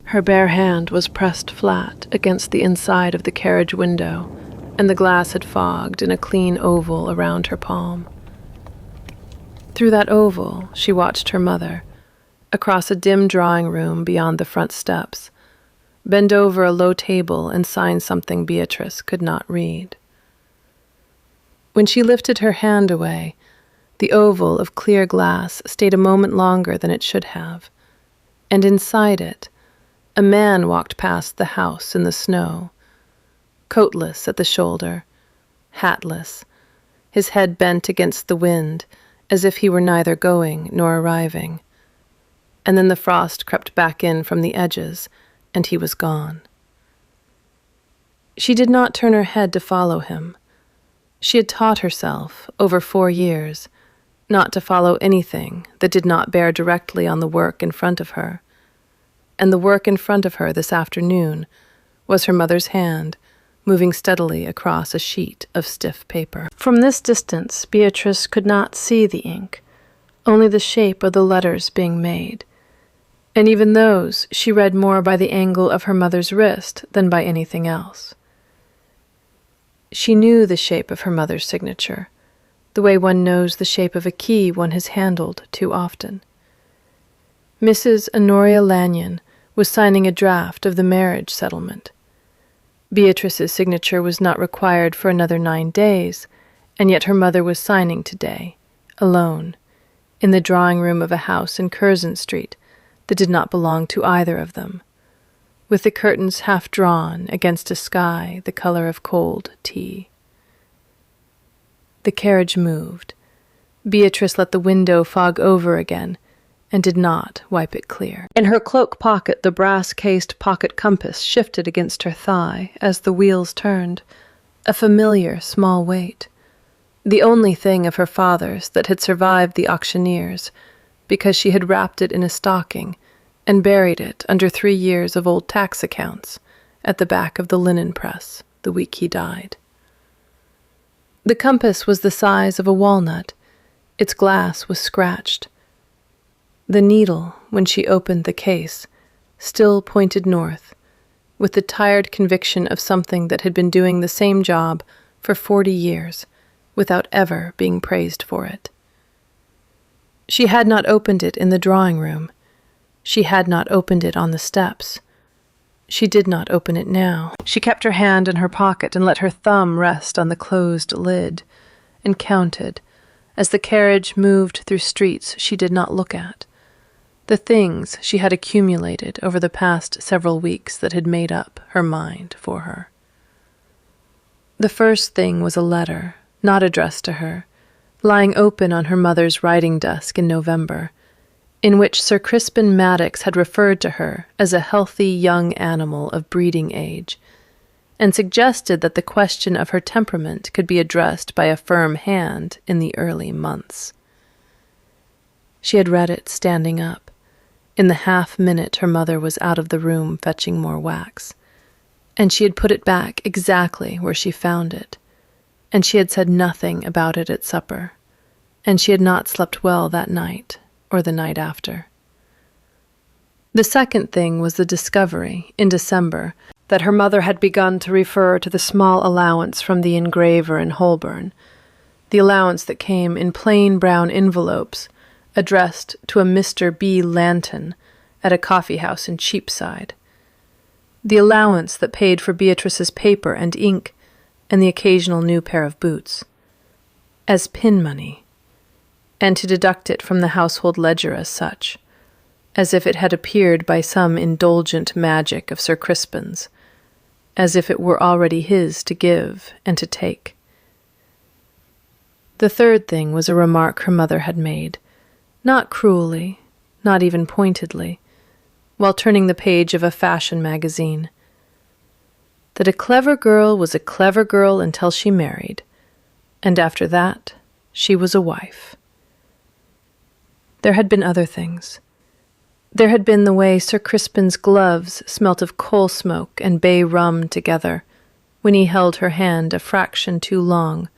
Her bare hand was pressed flat against the inside of the carriage window, and the glass had fogged in a clean oval around her palm. Through that oval, she watched her mother, across a dim drawing room beyond the front steps, bend over a low table and sign something Beatrice could not read. When she lifted her hand away, the oval of clear glass stayed a moment longer than it should have, and inside it, a man walked past the house in the snow, coatless at the shoulder, hatless, his head bent against the wind as if he were neither going nor arriving. And then the frost crept back in from the edges, and he was gone. She did not turn her head to follow him. She had taught herself, over 4 years, not to follow anything that did not bear directly on the work in front of her. And the work in front of her this afternoon was her mother's hand, moving steadily across a sheet of stiff paper. From this distance, Beatrice could not see the ink, only the shape of the letters being made. And even those she read more by the angle of her mother's wrist than by anything else. She knew the shape of her mother's signature, the way one knows the shape of a key one has handled too often. Mrs. Honoria Lanyon was signing a draft of the marriage settlement. Beatrice's signature was not required for another 9 days, and yet her mother was signing today, alone, in the drawing room of a house in Curzon Street that did not belong to either of them, with the curtains half drawn against a sky the color of cold tea. The carriage moved. Beatrice let the window fog over again, and did not wipe it clear. In her cloak pocket, the brass-cased pocket compass shifted against her thigh as the wheels turned, a familiar small weight, the only thing of her father's that had survived the auctioneers, because she had wrapped it in a stocking and buried it under 3 years of old tax accounts at the back of the linen press the week he died. The compass was the size of a walnut. Its glass was scratched. The needle, when she opened the case, still pointed north, with the tired conviction of something that had been doing the same job for 40 years, without ever being praised for it. She had not opened it in the drawing room. She had not opened it on the steps. She did not open it now. She kept her hand in her pocket and let her thumb rest on the closed lid, and counted, as the carriage moved through streets she did not look at, the things she had accumulated over the past several weeks that had made up her mind for her. The first thing was a letter, not addressed to her, lying open on her mother's writing desk in November, in which Sir Crispin Maddox had referred to her as a healthy young animal of breeding age, and suggested that the question of her temperament could be addressed by a firm hand in the early months. She had read it standing up, in the half-minute her mother was out of the room fetching more wax, and she had put it back exactly where she found it, and she had said nothing about it at supper, and she had not slept well that night or the night after. The second thing was the discovery, in December, that her mother had begun to refer to the small allowance from the engraver in Holborn, the allowance that came in plain brown envelopes, addressed to a Mr. B. Lanton at a coffee-house in Cheapside, the allowance that paid for Beatrice's paper and ink and the occasional new pair of boots, as pin money, and to deduct it from the household ledger as such, as if it had appeared by some indulgent magic of Sir Crispin's, as if it were already his to give and to take. The third thing was a remark her mother had made, not cruelly, not even pointedly, while turning the page of a fashion magazine, that a clever girl was a clever girl until she married, and after that she was a wife. There had been other things. There had been the way Sir Crispin's gloves smelt of coal smoke and bay rum together, when he held her hand a fraction too long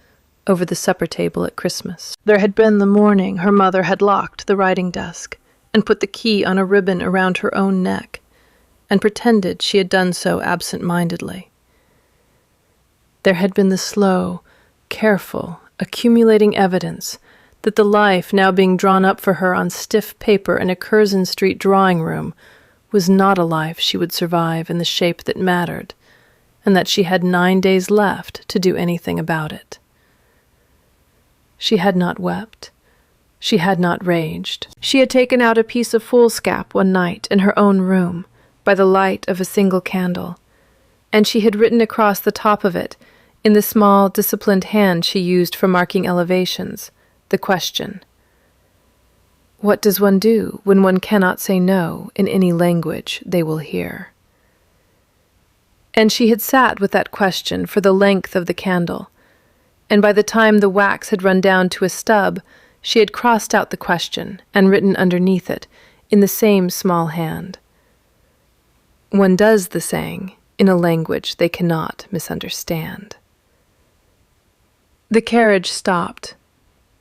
over the supper table at Christmas. There had been the morning her mother had locked the writing desk and put the key on a ribbon around her own neck, and pretended she had done so absent-mindedly. There had been the slow, careful, accumulating evidence that the life now being drawn up for her on stiff paper in a Curzon Street drawing-room was not a life she would survive in the shape that mattered, and that she had 9 days left to do anything about it. She had not wept. She had not raged. She had taken out a piece of foolscap one night in her own room, by the light of a single candle, and she had written across the top of it, in the small, disciplined hand she used for marking elevations, the question, "What does one do when one cannot say no in any language they will hear?" And she had sat with that question for the length of the candle, and by the time the wax had run down to a stub, she had crossed out the question and written underneath it, in the same small hand, "One does the saying in a language they cannot misunderstand." The carriage stopped.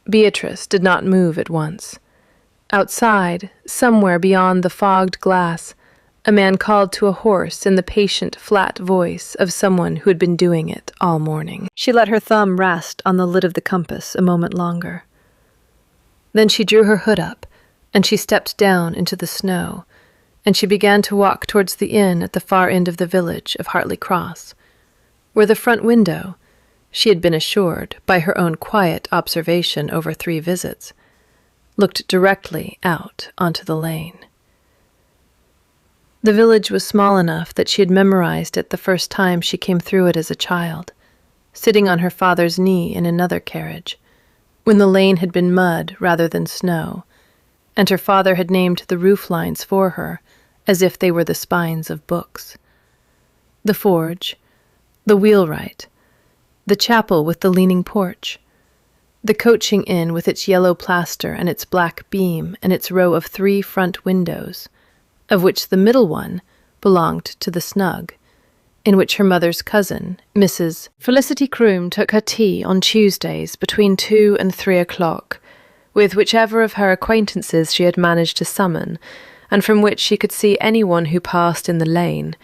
Beatrice did not move at once. Outside, somewhere beyond the fogged glass, a man called to a horse in the patient, flat voice of someone who had been doing it all morning. She let her thumb rest on the lid of the compass a moment longer. Then she drew her hood up, and she stepped down into the snow, and she began to walk towards the inn at the far end of the village of Hartley Cross, where the front window, she had been assured by her own quiet observation over 3 visits, looked directly out onto the lane. The village was small enough that she had memorized it the first time she came through it as a child, sitting on her father's knee in another carriage, when the lane had been mud rather than snow, and her father had named the roof lines for her as if they were the spines of books. The forge, the wheelwright, the chapel with the leaning porch, the coaching inn with its yellow plaster and its black beam and its row of 3 front windows, of which the middle one belonged to the snug, in which her mother's cousin, Mrs. Felicity Croom, took her tea on Tuesdays between 2 and 3 o'clock, with whichever of her acquaintances she had managed to summon, and from which she could see anyone who passed in the lane,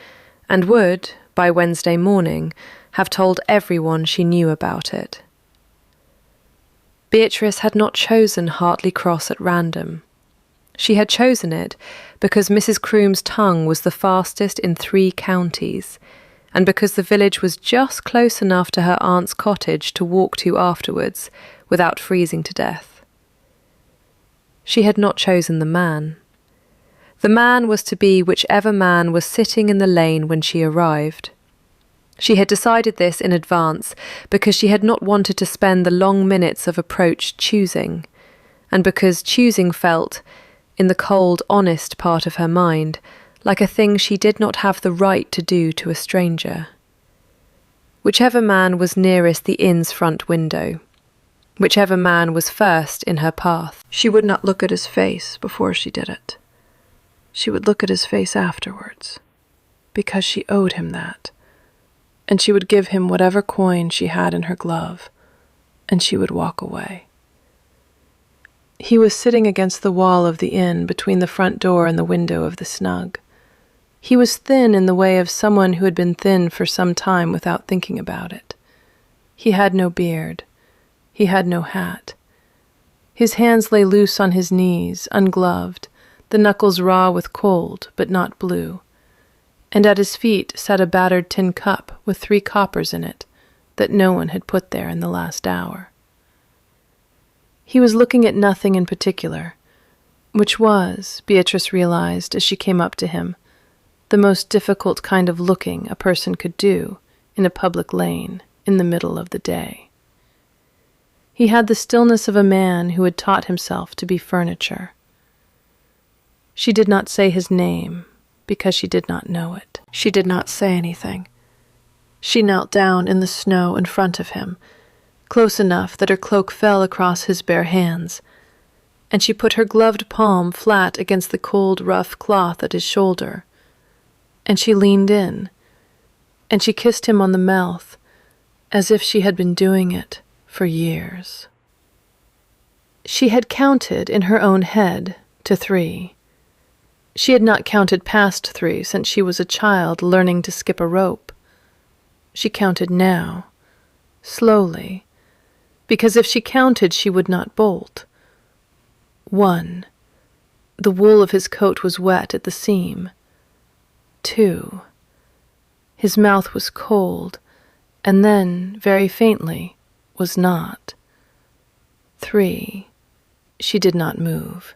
and would, by Wednesday morning, have told everyone she knew about it. Beatrice had not chosen Hartley Cross at random. She had chosen it because Mrs. Croom's tongue was the fastest in 3 counties, and because the village was just close enough to her aunt's cottage to walk to afterwards without freezing to death. She had not chosen the man. The man was to be whichever man was sitting in the lane when she arrived. She had decided this in advance because she had not wanted to spend the long minutes of approach choosing, and because choosing felt, in the cold, honest part of her mind, like a thing she did not have the right to do to a stranger. Whichever man was nearest the inn's front window, whichever man was first in her path, she would not look at his face before she did it. She would look at his face afterwards, because she owed him that, and she would give him whatever coin she had in her glove, and she would walk away. He was sitting against the wall of the inn between the front door and the window of the snug. He was thin in the way of someone who had been thin for some time without thinking about it. He had no beard. He had no hat. His hands lay loose on his knees, ungloved, the knuckles raw with cold but not blue, and at his feet sat a battered tin cup with 3 coppers in it that no one had put there in the last hour. He was looking at nothing in particular, which was, Beatrice realized as she came up to him, the most difficult kind of looking a person could do in a public lane in the middle of the day. He had the stillness of a man who had taught himself to be furniture. She did not say his name, because she did not know it. She did not say anything. She knelt down in the snow in front of him, close enough that her cloak fell across his bare hands, and she put her gloved palm flat against the cold, rough cloth at his shoulder, and she leaned in, and she kissed him on the mouth, as if she had been doing it for years. She had counted in her own head to 3. She had not counted past 3 since she was a child learning to skip a rope. She counted now, slowly, because if she counted she would not bolt. 1. The wool of his coat was wet at the seam. 2. His mouth was cold, and then, very faintly, was not. 3. She did not move.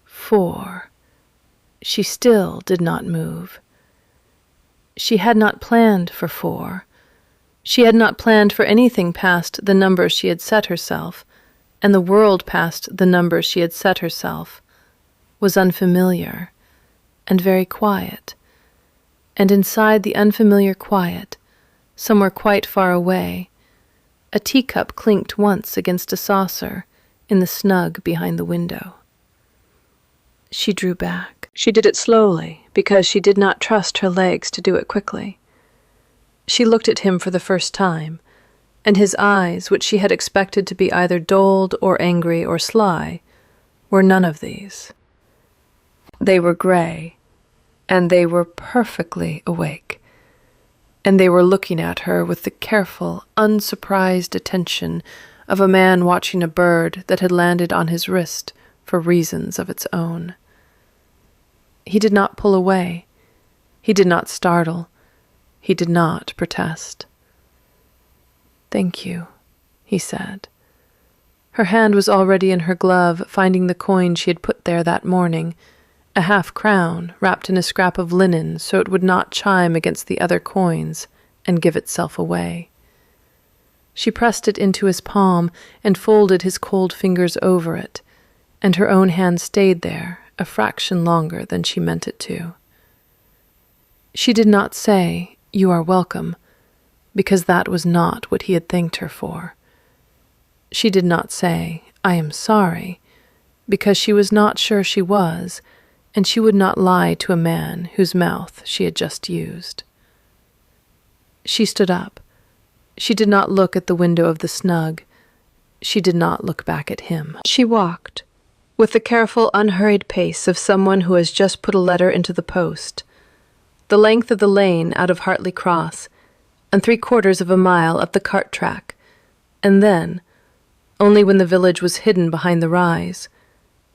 4. She still did not move. She had not planned for 4. She had not planned for anything past the number she had set herself, and the world past the number she had set herself was unfamiliar and very quiet. And inside the unfamiliar quiet, somewhere quite far away, a teacup clinked once against a saucer in the snug behind the window. She drew back. She did it slowly because she did not trust her legs to do it quickly. She looked at him for the first time, and his eyes, which she had expected to be either dulled or angry or sly, were none of these. They were gray, and they were perfectly awake, and they were looking at her with the careful, unsurprised attention of a man watching a bird that had landed on his wrist for reasons of its own. He did not pull away. He did not startle. He did not protest. "Thank you," he said. Her hand was already in her glove, finding the coin she had put there that morning, a half-crown wrapped in a scrap of linen so it would not chime against the other coins and give itself away. She pressed it into his palm and folded his cold fingers over it, and her own hand stayed there a fraction longer than she meant it to. She did not say, "You are welcome," because that was not what he had thanked her for. She did not say, "I am sorry," because she was not sure she was, and she would not lie to a man whose mouth she had just used. She stood up. She did not look at the window of the snug. She did not look back at him. She walked, with the careful, unhurried pace of someone who has just put a letter into the post, the length of the lane out of Hartley Cross, and 3/4 of a mile up the cart track, and then, only when the village was hidden behind the rise,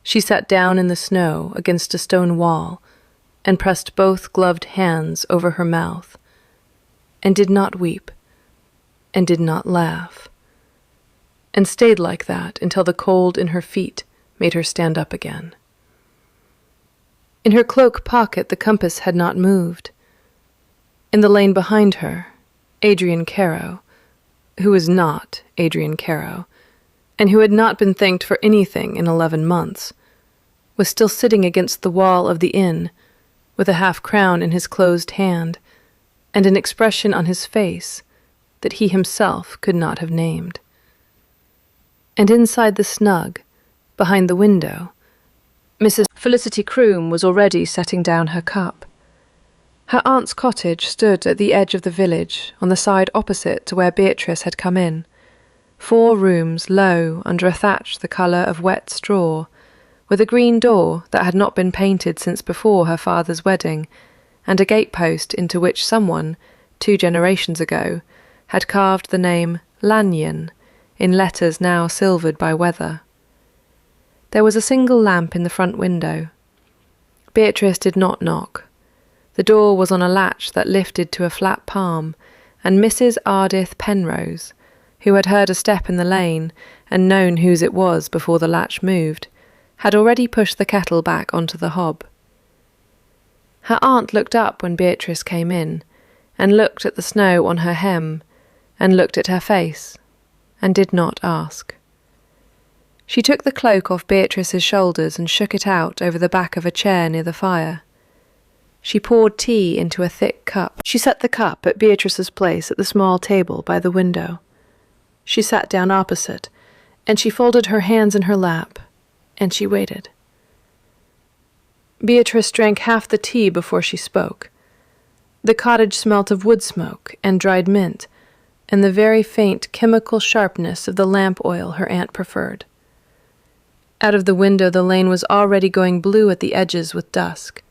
she sat down in the snow against a stone wall and pressed both gloved hands over her mouth, and did not weep, and did not laugh, and stayed like that until the cold in her feet made her stand up again. In her cloak pocket the compass had not moved. In the lane behind her, Adrian Carow, who was not Adrian Carow, and who had not been thanked for anything in 11 months, was still sitting against the wall of the inn, with a half-crown in his closed hand, and an expression on his face that he himself could not have named. And inside the snug, behind the window, Mrs. Felicity Croom was already setting down her cup. Her aunt's cottage stood at the edge of the village, on the side opposite to where Beatrice had come in. 4 rooms low under a thatch the colour of wet straw, with a green door that had not been painted since before her father's wedding, and a gatepost into which someone, 2 generations ago, had carved the name Lanyon in letters now silvered by weather. There was a single lamp in the front window. Beatrice did not knock. The door was on a latch that lifted to a flat palm, and Mrs. Ardith Penrose, who had heard a step in the lane and known whose it was before the latch moved, had already pushed the kettle back onto the hob. Her aunt looked up when Beatrice came in, and looked at the snow on her hem, and looked at her face, and did not ask. She took the cloak off Beatrice's shoulders and shook it out over the back of a chair near the fire. She poured tea into a thick cup. She set the cup at Beatrice's place at the small table by the window. She sat down opposite, and she folded her hands in her lap, and she waited. Beatrice drank half the tea before she spoke. The cottage smelt of wood smoke and dried mint, and the very faint chemical sharpness of the lamp oil her aunt preferred. Out of the window the lane was already going blue at the edges with dusk.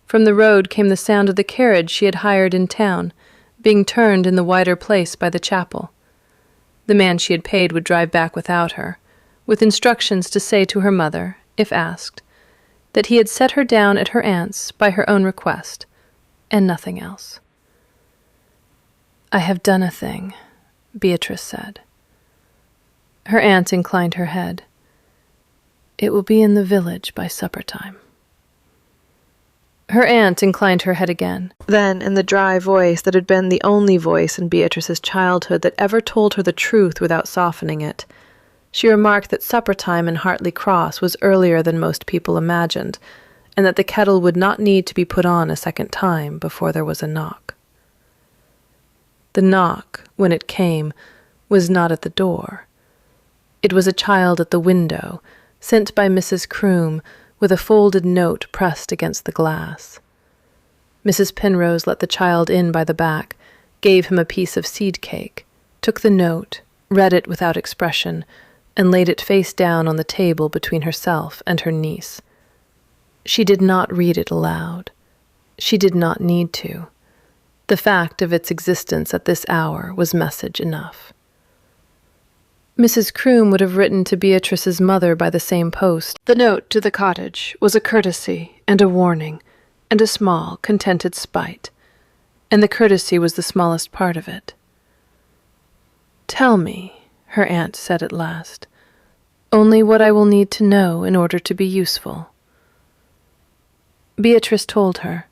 From the road came the sound of the carriage she had hired in town, being turned in the wider place by the chapel. The man she had paid would drive back without her, with instructions to say to her mother, if asked, that he had set her down at her aunt's by her own request, and nothing else. "I have done a thing," Beatrice said. Her aunt inclined her head. "It will be in the village by supper time." Her aunt inclined her head again. Then, in the dry voice that had been the only voice in Beatrice's childhood that ever told her the truth without softening it, she remarked that supper time in Hartley Cross was earlier than most people imagined, and that the kettle would not need to be put on a second time before there was a knock. The knock, when it came, was not at the door. It was a child at the window, sent by Mrs. Croom, with a folded note pressed against the glass. Mrs. Penrose let the child in by the back, gave him a piece of seed cake, took the note, read it without expression, and laid it face down on the table between herself and her niece. She did not read it aloud. She did not need to. The fact of its existence at this hour was message enough. Mrs. Croom would have written to Beatrice's mother by the same post. The note to the cottage was a courtesy and a warning, and a small, contented spite, and the courtesy was the smallest part of it. "Tell me," her aunt said at last, "only what I will need to know in order to be useful." Beatrice told her.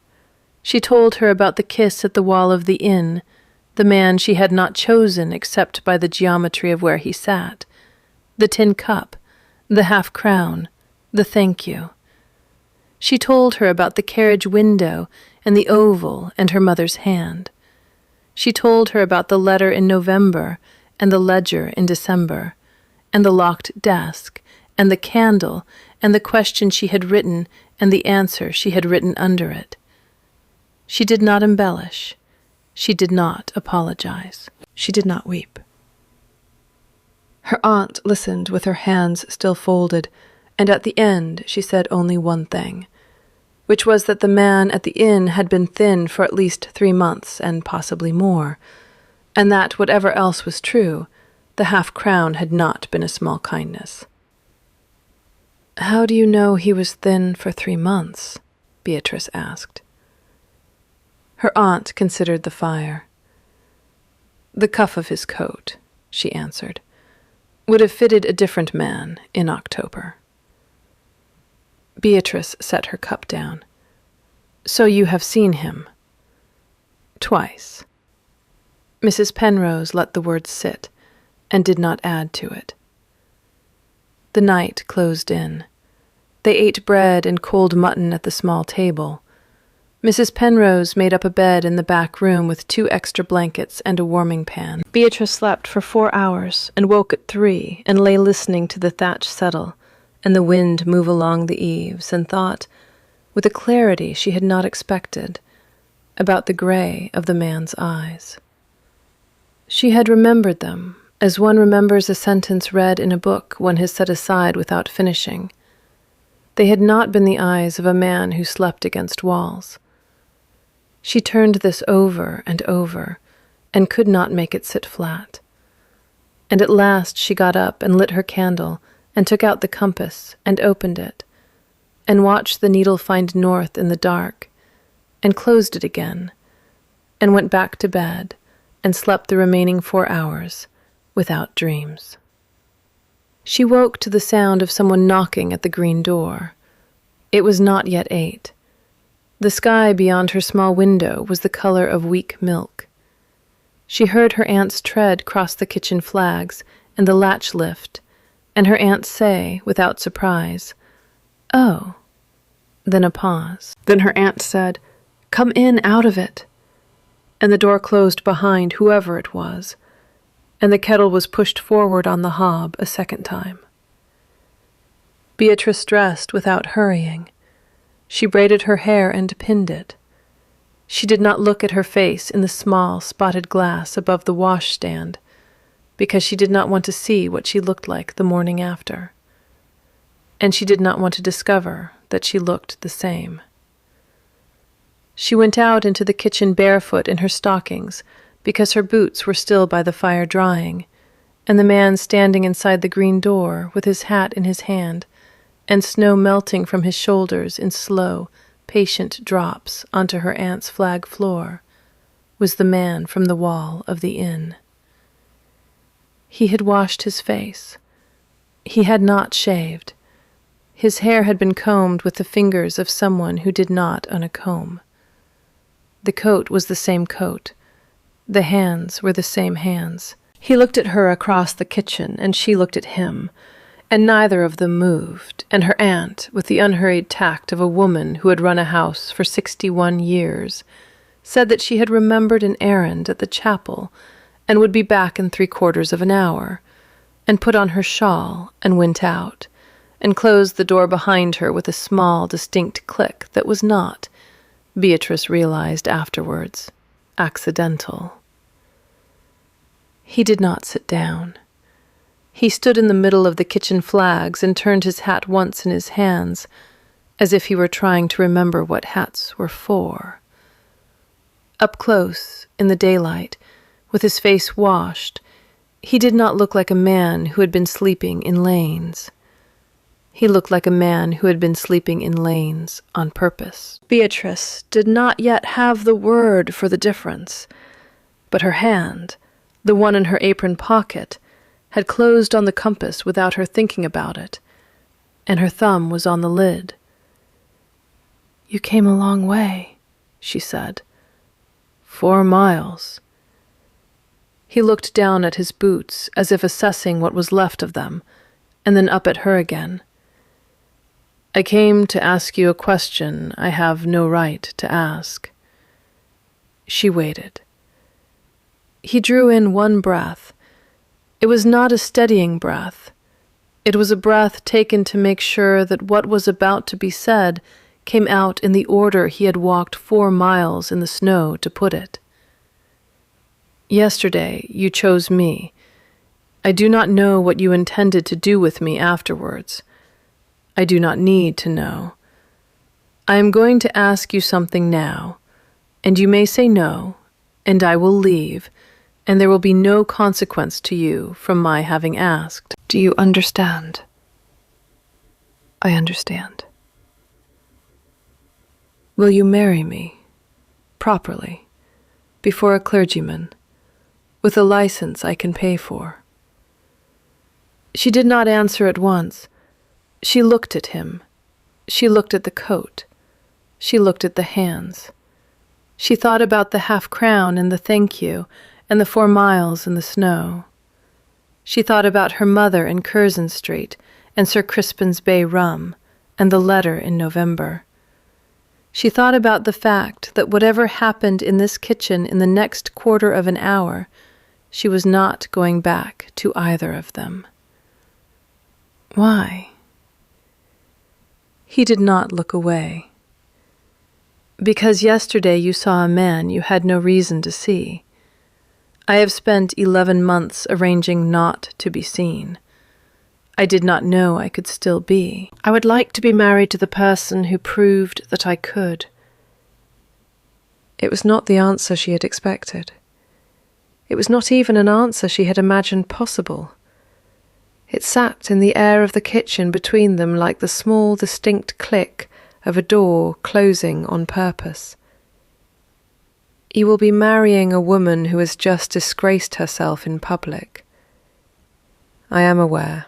She told her about the kiss at the wall of the inn, the man she had not chosen except by the geometry of where he sat, the tin cup, the half-crown, the thank you. She told her about the carriage window and the oval and her mother's hand. She told her about the letter in November and the ledger in December, and the locked desk, and the candle, and the question she had written and the answer she had written under it. She did not embellish. She did not apologize. She did not weep. Her aunt listened with her hands still folded, and at the end she said only one thing, which was that the man at the inn had been thin for at least 3 months, and possibly more, and that whatever else was true, the half-crown had not been a small kindness. "How do you know he was thin for 3 months?" Beatrice asked. Her aunt considered the fire. "The cuff of his coat," she answered, "would have fitted a different man in October." Beatrice set her cup down. "So you have seen him?" "Twice." Mrs. Penrose let the word sit, and did not add to it. The night closed in. They ate bread and cold mutton at the small table. Mrs. Penrose made up a bed in the back room with 2 extra blankets and a warming pan. Beatrice slept for 4 hours and woke at 3 and lay listening to the thatch settle and the wind move along the eaves, and thought, with a clarity she had not expected, about the gray of the man's eyes. She had remembered them, as one remembers a sentence read in a book one has set aside without finishing. They had not been the eyes of a man who slept against walls. She turned this over and over, and could not make it sit flat. And at last she got up and lit her candle, and took out the compass, and opened it, and watched the needle find north in the dark, and closed it again, and went back to bed, and slept the remaining 4 hours, without dreams. She woke to the sound of someone knocking at the green door. It was not yet 8. The sky beyond her small window was the color of weak milk. She heard her aunt's tread cross the kitchen flags and the latch lift, and her aunt say, without surprise, "Oh," then a pause. Then her aunt said, "Come in out of it," and the door closed behind whoever it was, and the kettle was pushed forward on the hob a second time. Beatrice dressed without hurrying. She braided her hair and pinned it. She did not look at her face in the small, spotted glass above the washstand, because she did not want to see what she looked like the morning after. and she did not want to discover that she looked the same. She went out into the kitchen barefoot in her stockings, because her boots were still by the fire drying, and the man standing inside the green door with his hat in his hand, and snow melting from his shoulders in slow, patient drops onto her aunt's flag floor, was the man from the wall of the inn. He had washed his face. He had not shaved. His hair had been combed with the fingers of someone who did not own a comb. The coat was the same coat. The hands were the same hands. He looked at her across the kitchen, and she looked at him, and neither of them moved, and her aunt, with the unhurried tact of a woman who had run a house for 61 years, said that she had remembered an errand at the chapel and would be back in 3/4 of an hour, and put on her shawl and went out, and closed the door behind her with a small, distinct click that was not, Beatrice realized afterwards, accidental. He did not sit down. He stood in the middle of the kitchen flags and turned his hat once in his hands, as if he were trying to remember what hats were for. Up close, in the daylight, with his face washed, he did not look like a man who had been sleeping in lanes. He looked like a man who had been sleeping in lanes on purpose. Beatrice did not yet have the word for the difference, but her hand, the one in her apron pocket, had closed on the compass without her thinking about it, and her thumb was on the lid. "You came a long way," she said. 4 miles. He looked down at his boots as if assessing what was left of them, and then up at her again. "I came to ask you a question I have no right to ask." She waited. He drew in one breath. It was not a steadying breath. It was a breath taken to make sure that what was about to be said came out in the order he had walked 4 miles in the snow to put it. "Yesterday you chose me. I do not know what you intended to do with me afterwards. I do not need to know. I am going to ask you something now, and you may say no, and I will leave, and there will be no consequence to you from my having asked. Do you understand?" "I understand." "Will you marry me, properly, before a clergyman, with a license I can pay for?" She did not answer at once. She looked at him. She looked at the coat. She looked at the hands. She thought about the half-crown and the thank you, and the 4 miles in the snow. She thought about her mother in Curzon Street, and Sir Crispin's Bay rum, and the letter in November. She thought about the fact that whatever happened in this kitchen in the next 1/4 of an hour, she was not going back to either of them. Why? He did not look away. "Because yesterday you saw a man you had no reason to see. I have spent 11 months arranging not to be seen. I did not know I could still be. I would like to be married to the person who proved that I could." It was not the answer she had expected. It was not even an answer she had imagined possible. It sat in the air of the kitchen between them like the small, distinct click of a door closing on purpose. "You will be marrying a woman who has just disgraced herself in public." "I am aware."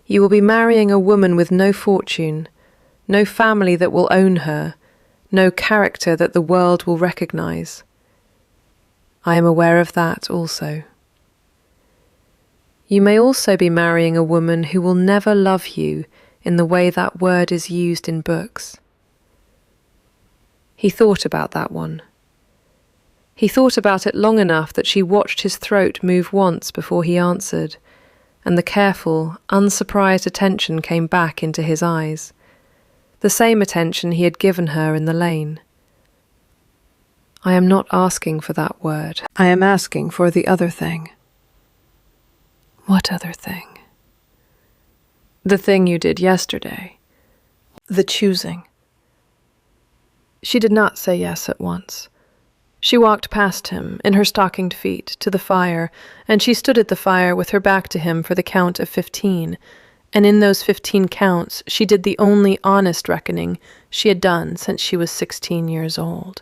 "You will be marrying a woman with no fortune, no family that will own her, no character that the world will recognize." "I am aware of that also." "You may also be marrying a woman who will never love you in the way that word is used in books." He thought about that one. He thought about it long enough that she watched his throat move once before he answered, and the careful, unsurprised attention came back into his eyes, the same attention he had given her in the lane. "I am not asking for that word. I am asking for the other thing." "What other thing?" The thing you did yesterday. The choosing. She did not say yes at once. She walked past him, in her stockinged feet, to the fire, and she stood at the fire with her back to him for the count of 15, and in those 15 counts she did the only honest reckoning she had done since she was 16 years old.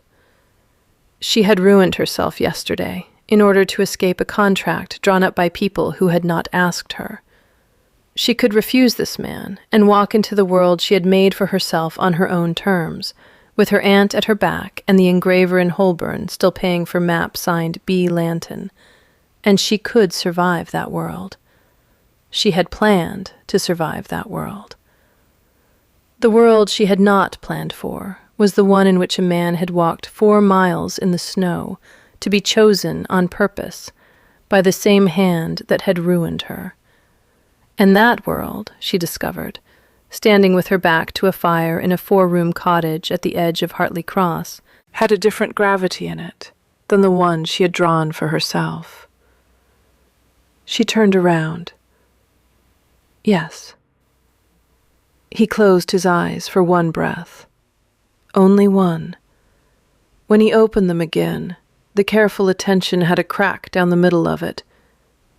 She had ruined herself yesterday in order to escape a contract drawn up by people who had not asked her. She could refuse this man and walk into the world she had made for herself on her own terms, with her aunt at her back and the engraver in Holborn still paying for map signed B. Lanton, and she could survive that world. She had planned to survive that world. The world she had not planned for was the one in which a man had walked 4 miles in the snow to be chosen on purpose by the same hand that had ruined her. And that world, she discovered, standing with her back to a fire in a 4-room cottage at the edge of Hartley Cross, had a different gravity in it than the one she had drawn for herself. She turned around. Yes. He closed his eyes for one breath. Only one. When he opened them again, the careful attention had a crack down the middle of it,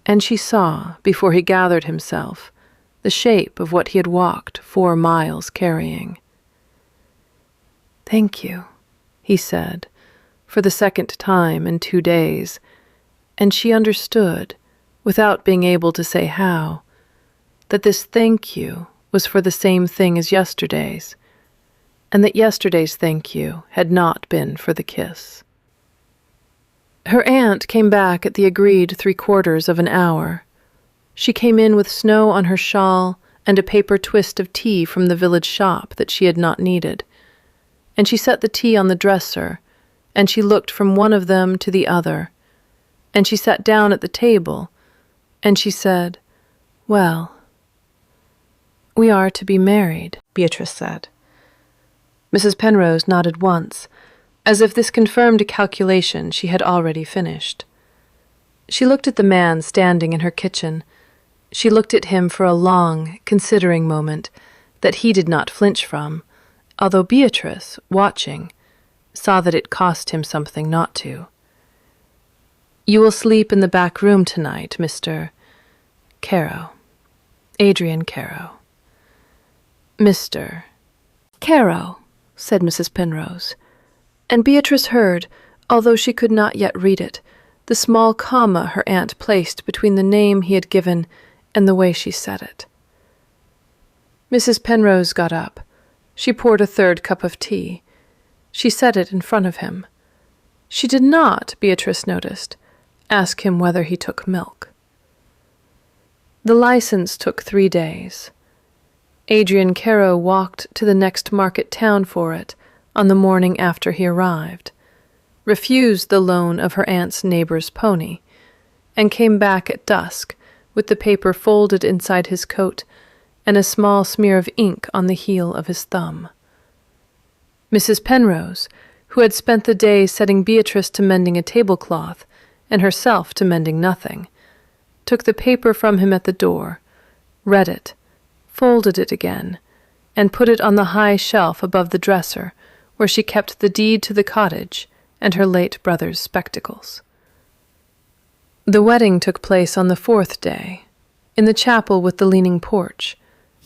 and she saw, before he gathered himself, the shape of what he had walked 4 miles carrying. "Thank you," he said, for the second time in 2 days, and she understood, without being able to say how, that this thank you was for the same thing as yesterday's, and that yesterday's thank you had not been for the kiss. Her aunt came back at the agreed 3/4 of an hour. She came in with snow on her shawl and a paper twist of tea from the village shop that she had not needed, and she set the tea on the dresser, and she looked from one of them to the other, and she sat down at the table, and she said, "Well, we are to be married," Beatrice said. Mrs. Penrose nodded once, as if this confirmed a calculation she had already finished. She looked at the man standing in her kitchen. She looked at him for a long, considering moment that he did not flinch from, although Beatrice, watching, saw that it cost him something not to. "You will sleep in the back room tonight, Mr. Carow. Adrian Carow." "Mr. Carow," said Mrs. Penrose, and Beatrice heard, although she could not yet read it, the small comma her aunt placed between the name he had given and the way she said it. Mrs. Penrose got up. She poured a 3rd cup of tea. She set it in front of him. She did not, Beatrice noticed, ask him whether he took milk. The license took 3 days. Adrian Carow walked to the next market town for it on the morning after he arrived, refused the loan of her aunt's neighbor's pony, and came back at dusk with the paper folded inside his coat and a small smear of ink on the heel of his thumb. Mrs. Penrose, who had spent the day setting Beatrice to mending a tablecloth and herself to mending nothing, took the paper from him at the door, read it, folded it again, and put it on the high shelf above the dresser where she kept the deed to the cottage and her late brother's spectacles. The wedding took place on the 4th day, in the chapel with the leaning porch,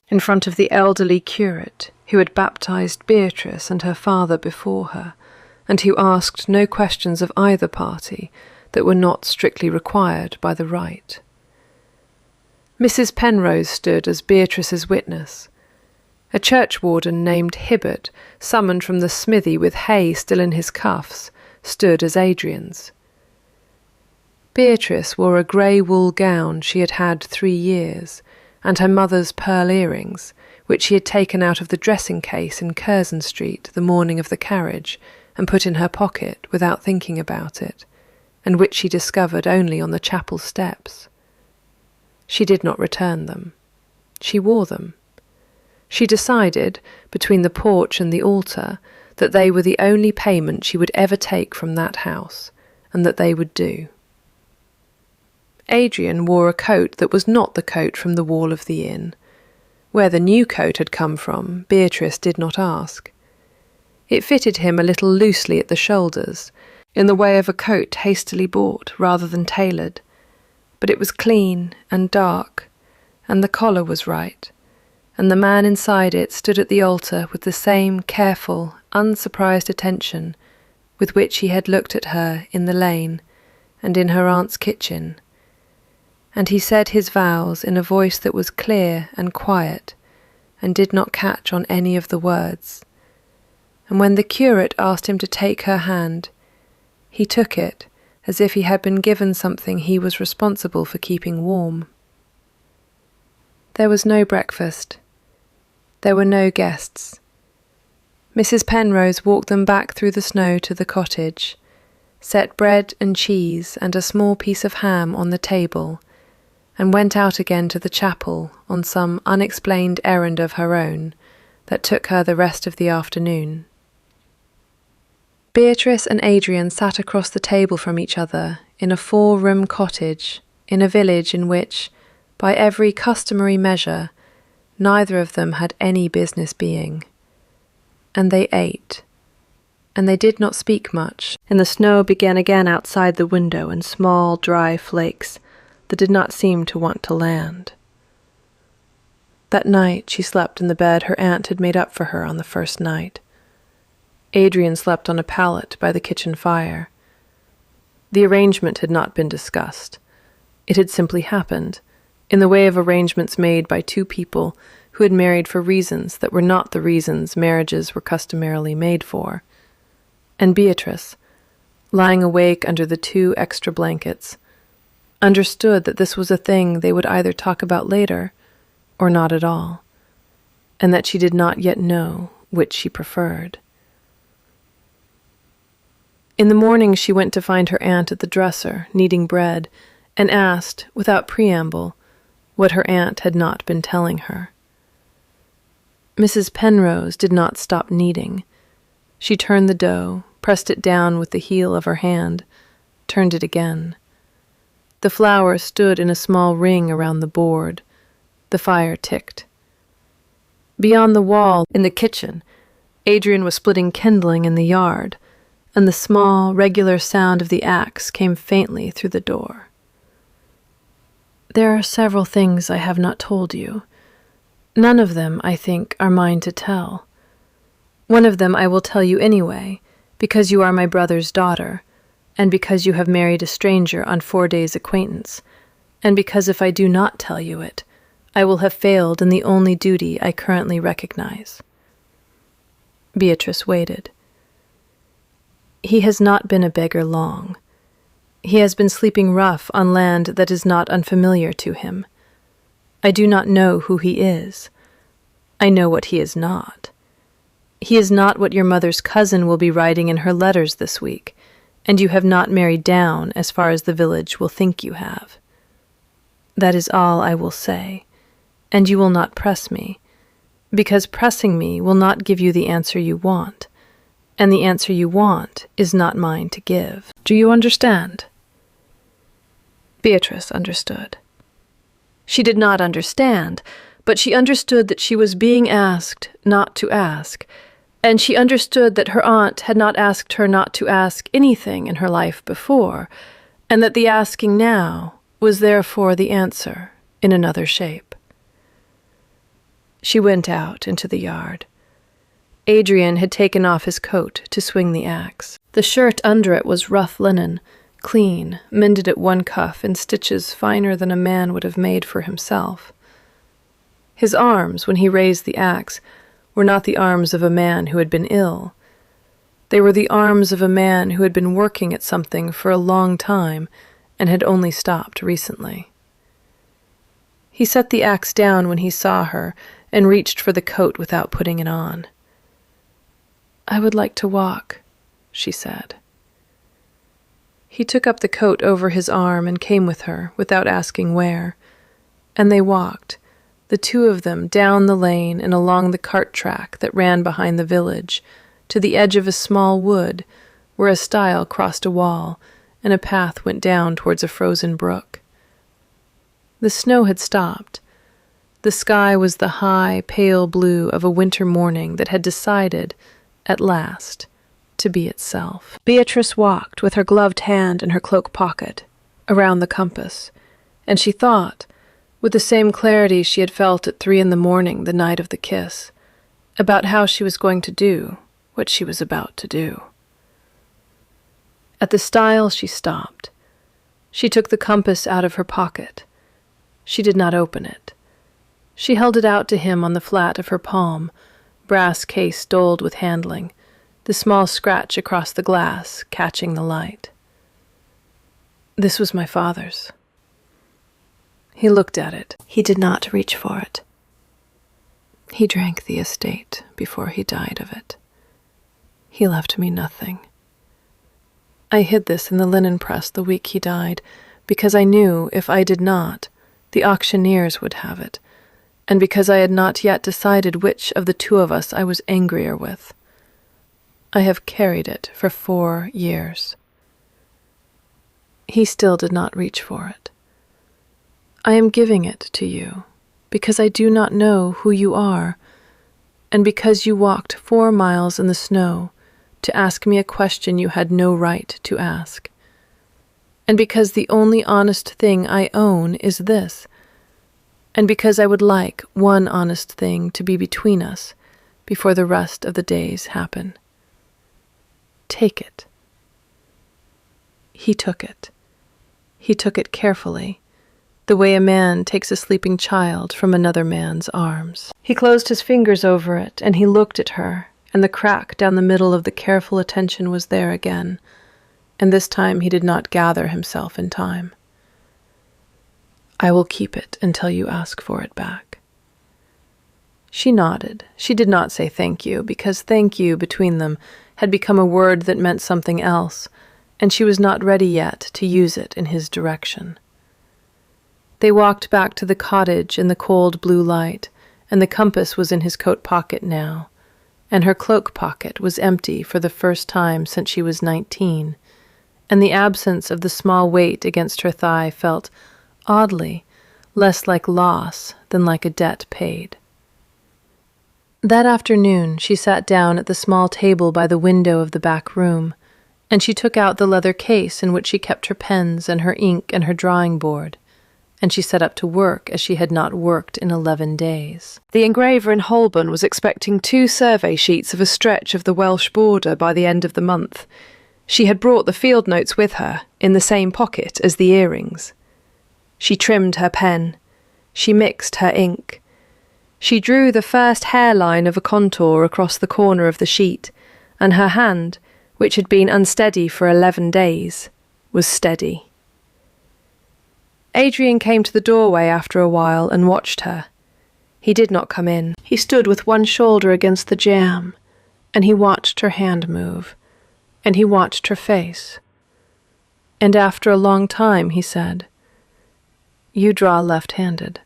in front of the elderly curate who had baptized Beatrice and her father before her, and who asked no questions of either party that were not strictly required by the rite. Mrs. Penrose stood as Beatrice's witness. A churchwarden named Hibbert, summoned from the smithy with hay still in his cuffs, stood as Adrian's. Beatrice wore a grey wool gown she had had 3 years, and her mother's pearl earrings, which she had taken out of the dressing case in Curzon Street the morning of the carriage and put in her pocket without thinking about it, and which she discovered only on the chapel steps. She did not return them. She wore them. She decided, between the porch and the altar, that they were the only payment she would ever take from that house, and that they would do. Adrian wore a coat that was not the coat from the wall of the inn. Where the new coat had come from, Beatrice did not ask. It fitted him a little loosely at the shoulders, in the way of a coat hastily bought rather than tailored, but it was clean and dark, and the collar was right, and the man inside it stood at the altar with the same careful, unsurprised attention with which he had looked at her in the lane and in her aunt's kitchen, and he said his vows in a voice that was clear and quiet, and did not catch on any of the words. And when the curate asked him to take her hand, he took it as if he had been given something he was responsible for keeping warm. There was no breakfast. There were no guests. Mrs. Penrose walked them back through the snow to the cottage, set bread and cheese and a small piece of ham on the table, and went out again to the chapel on some unexplained errand of her own that took her the rest of the afternoon. Beatrice and Adrian sat across the table from each other in a 4-room cottage in a village in which, by every customary measure, neither of them had any business being. And they ate, and they did not speak much, and the snow began again outside the window in small, dry flakes that did not seem to want to land. That night she slept in the bed her aunt had made up for her on the first night. Adrian slept on a pallet by the kitchen fire. The arrangement had not been discussed. It had simply happened, in the way of arrangements made by two people who had married for reasons that were not the reasons marriages were customarily made for. And Beatrice, lying awake under the 2 extra blankets, understood that this was a thing they would either talk about later or not at all, and that she did not yet know which she preferred. In the morning she went to find her aunt at the dresser, kneading bread, and asked, without preamble, what her aunt had not been telling her. Mrs. Penrose did not stop kneading. She turned the dough, pressed it down with the heel of her hand, turned it again. The flour stood in a small ring around the board. The fire ticked. Beyond the wall, in the kitchen, Adrian was splitting kindling in the yard, and the small, regular sound of the axe came faintly through the door. There are several things I have not told you. None of them, I think, are mine to tell. One of them I will tell you anyway, because you are my brother's daughter, and because you have married a stranger on 4 days' acquaintance, and because if I do not tell you it, I will have failed in the only duty I currently recognize. Beatrice waited. He has not been a beggar long. He has been sleeping rough on land that is not unfamiliar to him. I do not know who he is. I know what he is not. He is not what your mother's cousin will be writing in her letters this week, and you have not married down as far as the village will think you have. That is all I will say, and you will not press me, because pressing me will not give you the answer you want, and the answer you want is not mine to give. Do you understand? Beatrice understood. She did not understand, but she understood that she was being asked not to ask, and she understood that her aunt had not asked her not to ask anything in her life before, and that the asking now was therefore the answer in another shape. She went out into the yard. Adrian had taken off his coat to swing the axe. The shirt under it was rough linen, clean, mended at one cuff in stitches finer than a man would have made for himself. His arms, when he raised the axe, were not the arms of a man who had been ill. They were the arms of a man who had been working at something for a long time and had only stopped recently. He set the axe down when he saw her and reached for the coat without putting it on. "I would like to walk," she said. He took up the coat over his arm and came with her, without asking where, and they walked, the two of them, down the lane and along the cart track that ran behind the village, to the edge of a small wood, where a stile crossed a wall, and a path went down towards a frozen brook. The snow had stopped. The sky was the high, pale blue of a winter morning that had decided, at last, to be itself. Beatrice walked with her gloved hand in her cloak pocket, around the compass, and she thought, with the same clarity she had felt at 3 a.m. the night of the kiss, about how she was going to do what she was about to do. At the stile she stopped. She took the compass out of her pocket. She did not open it. She held it out to him on the flat of her palm, brass case dulled with handling, the small scratch across the glass catching the light. This was my father's. He looked at it. He did not reach for it. He drank the estate before he died of it. He left me nothing. I hid this in the linen press the week he died, because I knew if I did not, the auctioneers would have it, and because I had not yet decided which of the two of us I was angrier with. I have carried it for 4 years. He still did not reach for it. I am giving it to you, because I do not know who you are, and because you walked 4 miles in the snow to ask me a question you had no right to ask, and because the only honest thing I own is this, and because I would like one honest thing to be between us before the rest of the days happen. Take it. He took it. He took it carefully, the way a man takes a sleeping child from another man's arms. He closed his fingers over it, and he looked at her, and the crack down the middle of the careful attention was there again, and this time he did not gather himself in time. I will keep it until you ask for it back. She nodded. She did not say thank you, because thank you between them had become a word that meant something else, and she was not ready yet to use it in his direction. They walked back to the cottage in the cold blue light, and the compass was in his coat pocket now, and her cloak pocket was empty for the first time since she was 19, and the absence of the small weight against her thigh felt, oddly, less like loss than like a debt paid. That afternoon she sat down at the small table by the window of the back room, and she took out the leather case in which she kept her pens and her ink and her drawing board, and she set up to work as she had not worked in 11 days. The engraver in Holborn was expecting 2 survey sheets of a stretch of the Welsh border by the end of the month. She had brought the field notes with her, in the same pocket as the earrings. She trimmed her pen. She mixed her ink. She drew the first hairline of a contour across the corner of the sheet, and her hand, which had been unsteady for 11 days, was steady. Adrian came to the doorway after a while and watched her. He did not come in. He stood with one shoulder against the jamb, and he watched her hand move, and he watched her face. And after a long time he said, "You draw left-handed."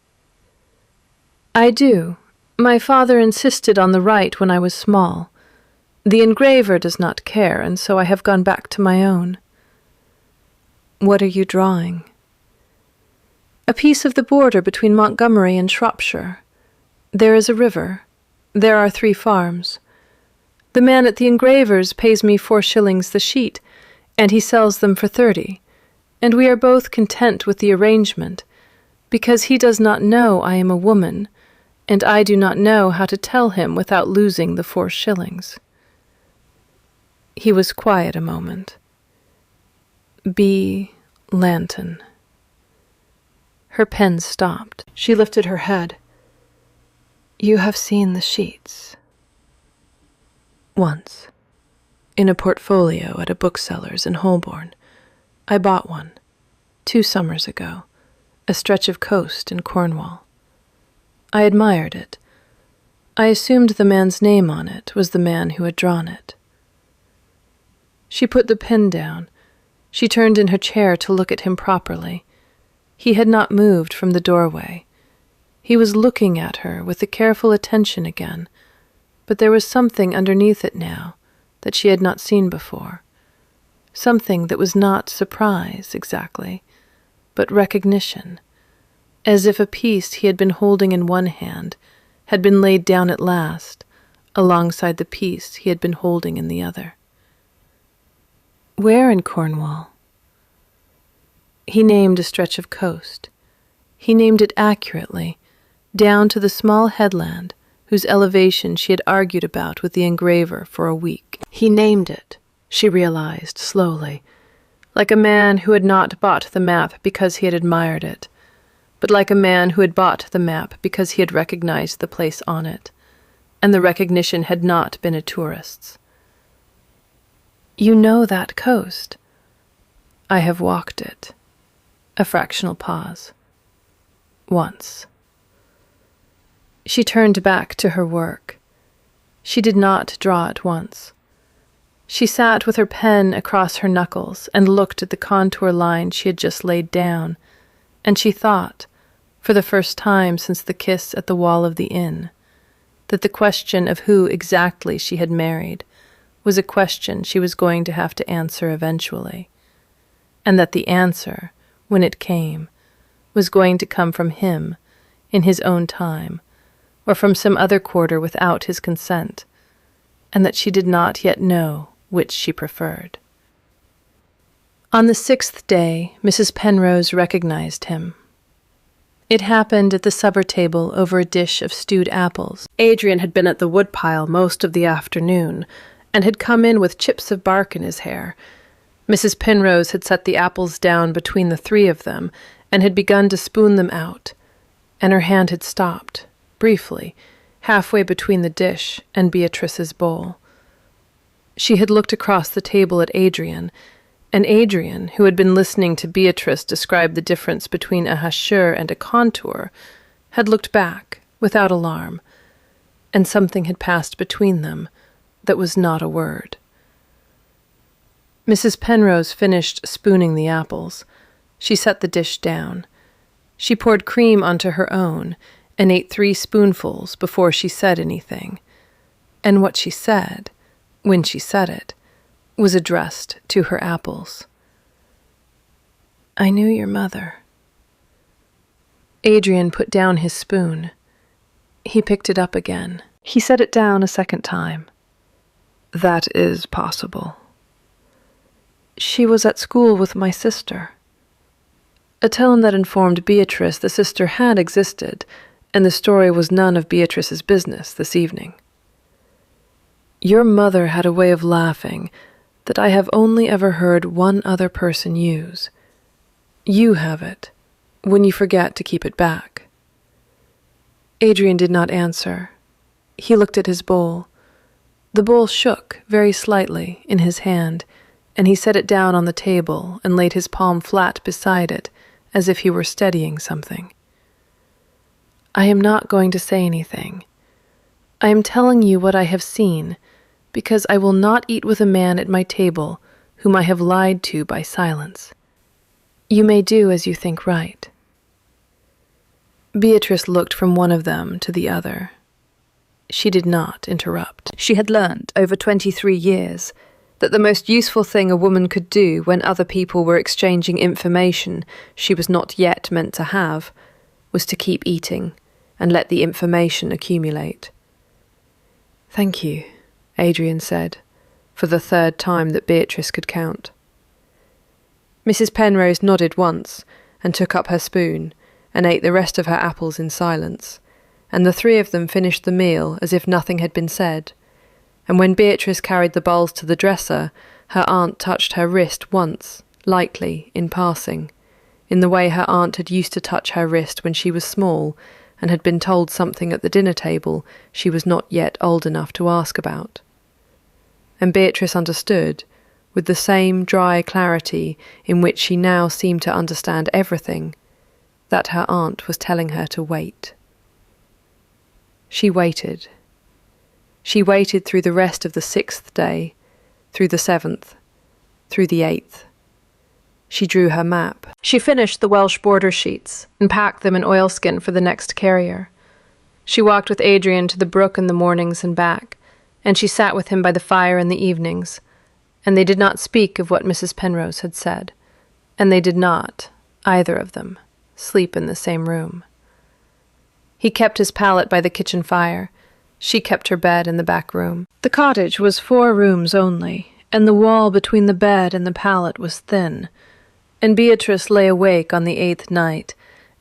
"I do. My father insisted on the right when I was small. The engraver does not care, and so I have gone back to my own." "What are you drawing?" "A piece of the border between Montgomery and Shropshire. There is a river. There are 3 farms. The man at the engraver's pays me 4 shillings the sheet, and he sells them for 30, and we are both content with the arrangement, because he does not know I am a woman, and I do not know how to tell him without losing the 4 shillings. He was quiet a moment. "B. Lanton." Her pen stopped. She lifted her head. "You have seen the sheets?" "Once. In a portfolio at a bookseller's in Holborn. I bought one, 2 summers ago, a stretch of coast in Cornwall. I admired it. I assumed the man's name on it was the man who had drawn it." She put the pen down. She turned in her chair to look at him properly. He had not moved from the doorway. He was looking at her with the careful attention again, but there was something underneath it now that she had not seen before. Something that was not surprise exactly, but recognition. as if a piece he had been holding in one hand had been laid down at last, alongside the piece he had been holding in the other. Where in Cornwall? He named a stretch of coast. He named it accurately, down to the small headland whose elevation she had argued about with the engraver for a week. He named it, she realized slowly, like a man who had not bought the map because he had admired it, but like a man who had bought the map because he had recognized the place on it, and the recognition had not been a tourist's. You know that coast? I have walked it. A fractional pause. Once. She turned back to her work. She did not draw at once. She sat with her pen across her knuckles and looked at the contour line she had just laid down, and she thought, for the first time since the kiss at the wall of the inn, that the question of who exactly she had married was a question she was going to have to answer eventually, and that the answer, when it came, was going to come from him in his own time, or from some other quarter without his consent, and that she did not yet know which she preferred. On the 6th day, Mrs. Penrose recognized him. It happened at the supper table over a dish of stewed apples. Adrian had been at the woodpile most of the afternoon, and had come in with chips of bark in his hair. Mrs. Penrose had set the apples down between the three of them, and had begun to spoon them out, and her hand had stopped, briefly, halfway between the dish and Beatrice's bowl. She had looked across the table at Adrian, and Adrian, who had been listening to Beatrice describe the difference between a hachure and a contour, had looked back, without alarm, and something had passed between them that was not a word. Mrs. Penrose finished spooning the apples. She set the dish down. She poured cream onto her own and ate 3 spoonfuls before she said anything. And what she said, when she said it, was addressed to her apples. I knew your mother. Adrian put down his spoon. He picked it up again. He set it down a second time. That is possible. She was at school with my sister. A tone that informed Beatrice the sister had existed, and the story was none of Beatrice's business this evening. Your mother had a way of laughing that I have only ever heard one other person use. You have it, when you forget to keep it back. Adrian did not answer. He looked at his bowl. The bowl shook very slightly in his hand, and he set it down on the table and laid his palm flat beside it, as if he were steadying something. I am not going to say anything. I am telling you what I have seen, because I will not eat with a man at my table whom I have lied to by silence. You may do as you think right. Beatrice looked from one of them to the other. She did not interrupt. She had learned over 23 years that the most useful thing a woman could do when other people were exchanging information she was not yet meant to have was to keep eating and let the information accumulate. Thank you, Adrian said, for the 3rd time that Beatrice could count. Mrs. Penrose nodded once and took up her spoon and ate the rest of her apples in silence, and the 3 of them finished the meal as if nothing had been said. And when Beatrice carried the bowls to the dresser, her aunt touched her wrist once, lightly, in passing, in the way her aunt had used to touch her wrist when she was small and had been told something at the dinner table she was not yet old enough to ask about. And Beatrice understood, with the same dry clarity in which she now seemed to understand everything, that her aunt was telling her to wait. She waited. She waited through the rest of the 6th day, through the 7th, through the 8th. She drew her map. She finished the Welsh border sheets and packed them in oilskin for the next carrier. She walked with Adrian to the brook in the mornings and back, and she sat with him by the fire in the evenings, and they did not speak of what Mrs. Penrose had said, and they did not, either of them, sleep in the same room. He kept his pallet by the kitchen fire. She kept her bed in the back room. The cottage was 4 rooms only, and the wall between the bed and the pallet was thin, and Beatrice lay awake on the 8th night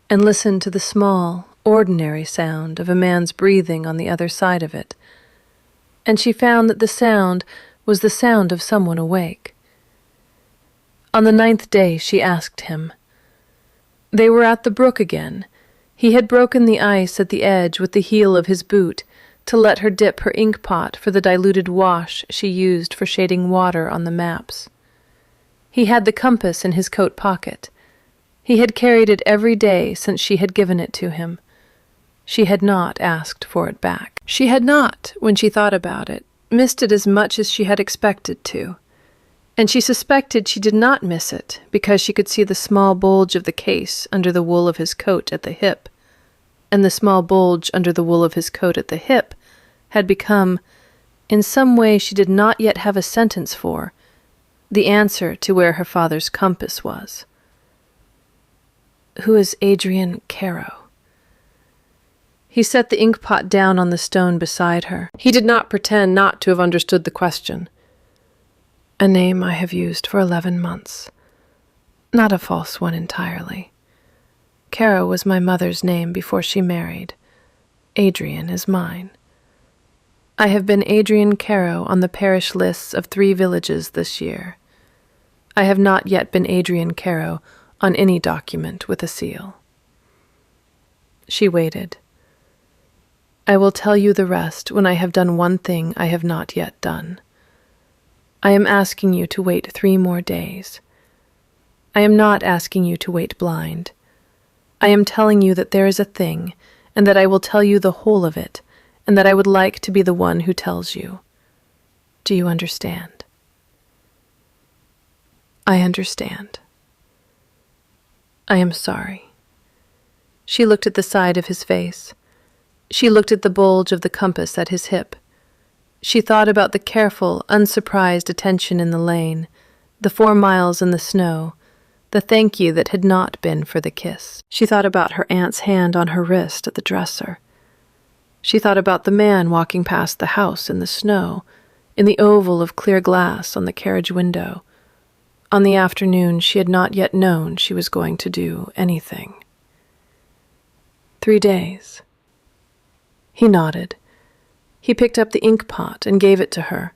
and listened to the small, ordinary sound of a man's breathing on the other side of it, and she found that the sound was the sound of someone awake. On the 9th day she asked him. They were at the brook again. He had broken the ice at the edge with the heel of his boot to let her dip her ink pot for the diluted wash she used for shading water on the maps. He had the compass in his coat pocket. He had carried it every day since she had given it to him. She had not asked for it back. She had not, when she thought about it, missed it as much as she had expected to. And she suspected she did not miss it because she could see the small bulge of the case under the wool of his coat at the hip, and the small bulge under the wool of his coat at the hip had become, in some way she did not yet have a sentence for, the answer to where her father's compass was. Who is Adrian Caro? He set the inkpot down on the stone beside her. He did not pretend not to have understood the question. A name I have used for 11 months. Not a false one entirely. Caro was my mother's name before she married. Adrian is mine. I have been Adrian Caro on the parish lists of 3 villages this year. I have not yet been Adrian Caro on any document with a seal. She waited. I will tell you the rest when I have done one thing I have not yet done. I am asking you to wait 3 more days. I am not asking you to wait blind. I am telling you that there is a thing, and that I will tell you the whole of it, and that I would like to be the one who tells you. Do you understand? I understand. I am sorry. She looked at the side of his face. She looked at the bulge of the compass at his hip. She thought about the careful, unsurprised attention in the lane, the 4 miles in the snow, the thank you that had not been for the kiss. She thought about her aunt's hand on her wrist at the dresser. She thought about the man walking past the house in the snow, in the oval of clear glass on the carriage window, on the afternoon she had not yet known she was going to do anything. 3 days. He nodded. He picked up the ink pot and gave it to her,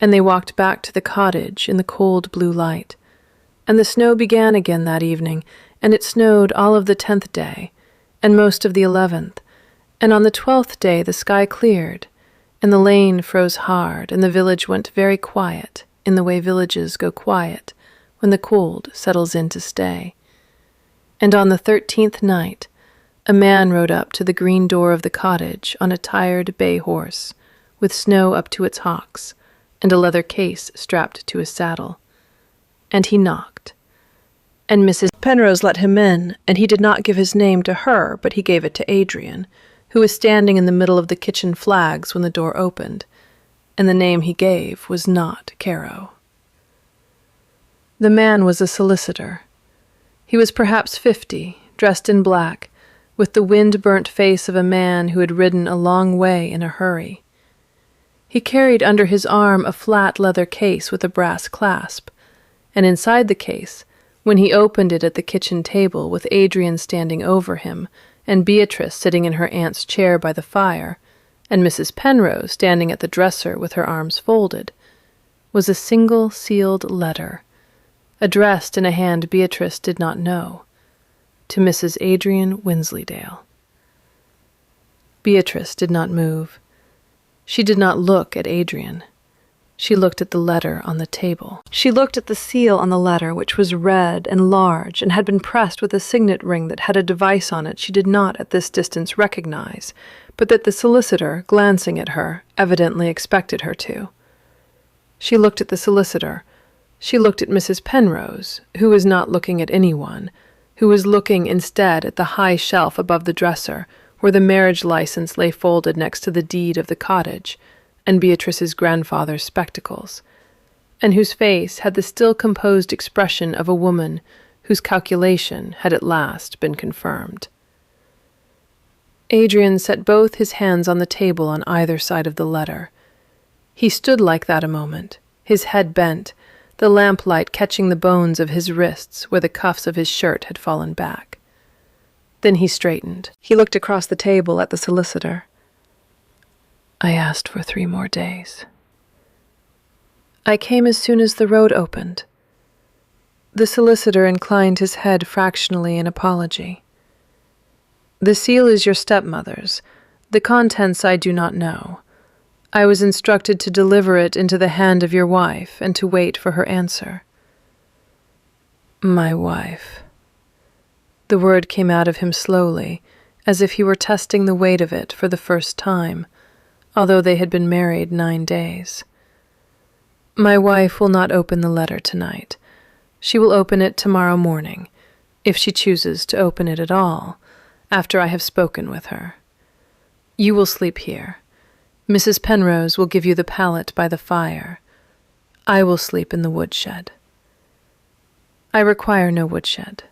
and they walked back to the cottage in the cold blue light. And the snow began again that evening, and it snowed all of the 10th day, and most of the 11th, and on the 12th day the sky cleared, and the lane froze hard, and the village went very quiet, in the way villages go quiet when the cold settles in to stay. And on the 13th night, a man rode up to the green door of the cottage on a tired bay horse, with snow up to its hocks, and a leather case strapped to his saddle. And he knocked. And Mrs. Penrose let him in, and he did not give his name to her, but he gave it to Adrian, who was standing in the middle of the kitchen flags when the door opened, and the name he gave was not Caro. The man was a solicitor. He was perhaps 50, dressed in black, with the wind-burnt face of a man who had ridden a long way in a hurry. He carried under his arm a flat leather case with a brass clasp, and inside the case, when he opened it at the kitchen table with Adrian standing over him, and Beatrice sitting in her aunt's chair by the fire, and Mrs. Penrose standing at the dresser with her arms folded, was a single sealed letter, addressed in a hand Beatrice did not know, to Mrs. Adrian Winsleydale. Beatrice did not move. She did not look at Adrian. She looked at the letter on the table. She looked at the seal on the letter, which was red and large and had been pressed with a signet ring that had a device on it she did not at this distance recognize, but that the solicitor, glancing at her, evidently expected her to. She looked at the solicitor. She looked at Mrs. Penrose, who was not looking at anyone, who was looking instead at the high shelf above the dresser, where the marriage license lay folded next to the deed of the cottage, and Beatrice's grandfather's spectacles, and whose face had the still composed expression of a woman whose calculation had at last been confirmed. Adrian set both his hands on the table on either side of the letter. He stood like that a moment, his head bent, the lamplight catching the bones of his wrists where the cuffs of his shirt had fallen back. Then he straightened. He looked across the table at the solicitor. I asked for 3 more days. I came as soon as the road opened. The solicitor inclined his head fractionally in apology. The seal is your stepmother's. The contents I do not know. I was instructed to deliver it into the hand of your wife and to wait for her answer. My wife. The word came out of him slowly, as if he were testing the weight of it for the first time, although they had been married 9 days. My wife will not open the letter tonight. She will open it tomorrow morning, if she chooses to open it at all, after I have spoken with her. You will sleep here. Mrs. Penrose will give you the pallet by the fire. I will sleep in the woodshed. I require no woodshed.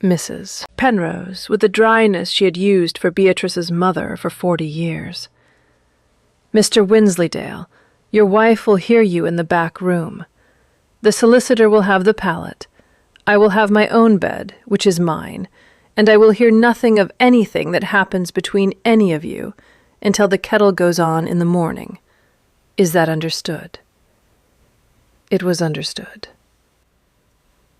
Mrs. Penrose, with the dryness she had used for Beatrice's mother for 40 years. Mr. Wensleydale, your wife will hear you in the back room. The solicitor will have the pallet. I will have my own bed, which is mine, and I will hear nothing of anything that happens between any of you until the kettle goes on in the morning. Is that understood? It was understood.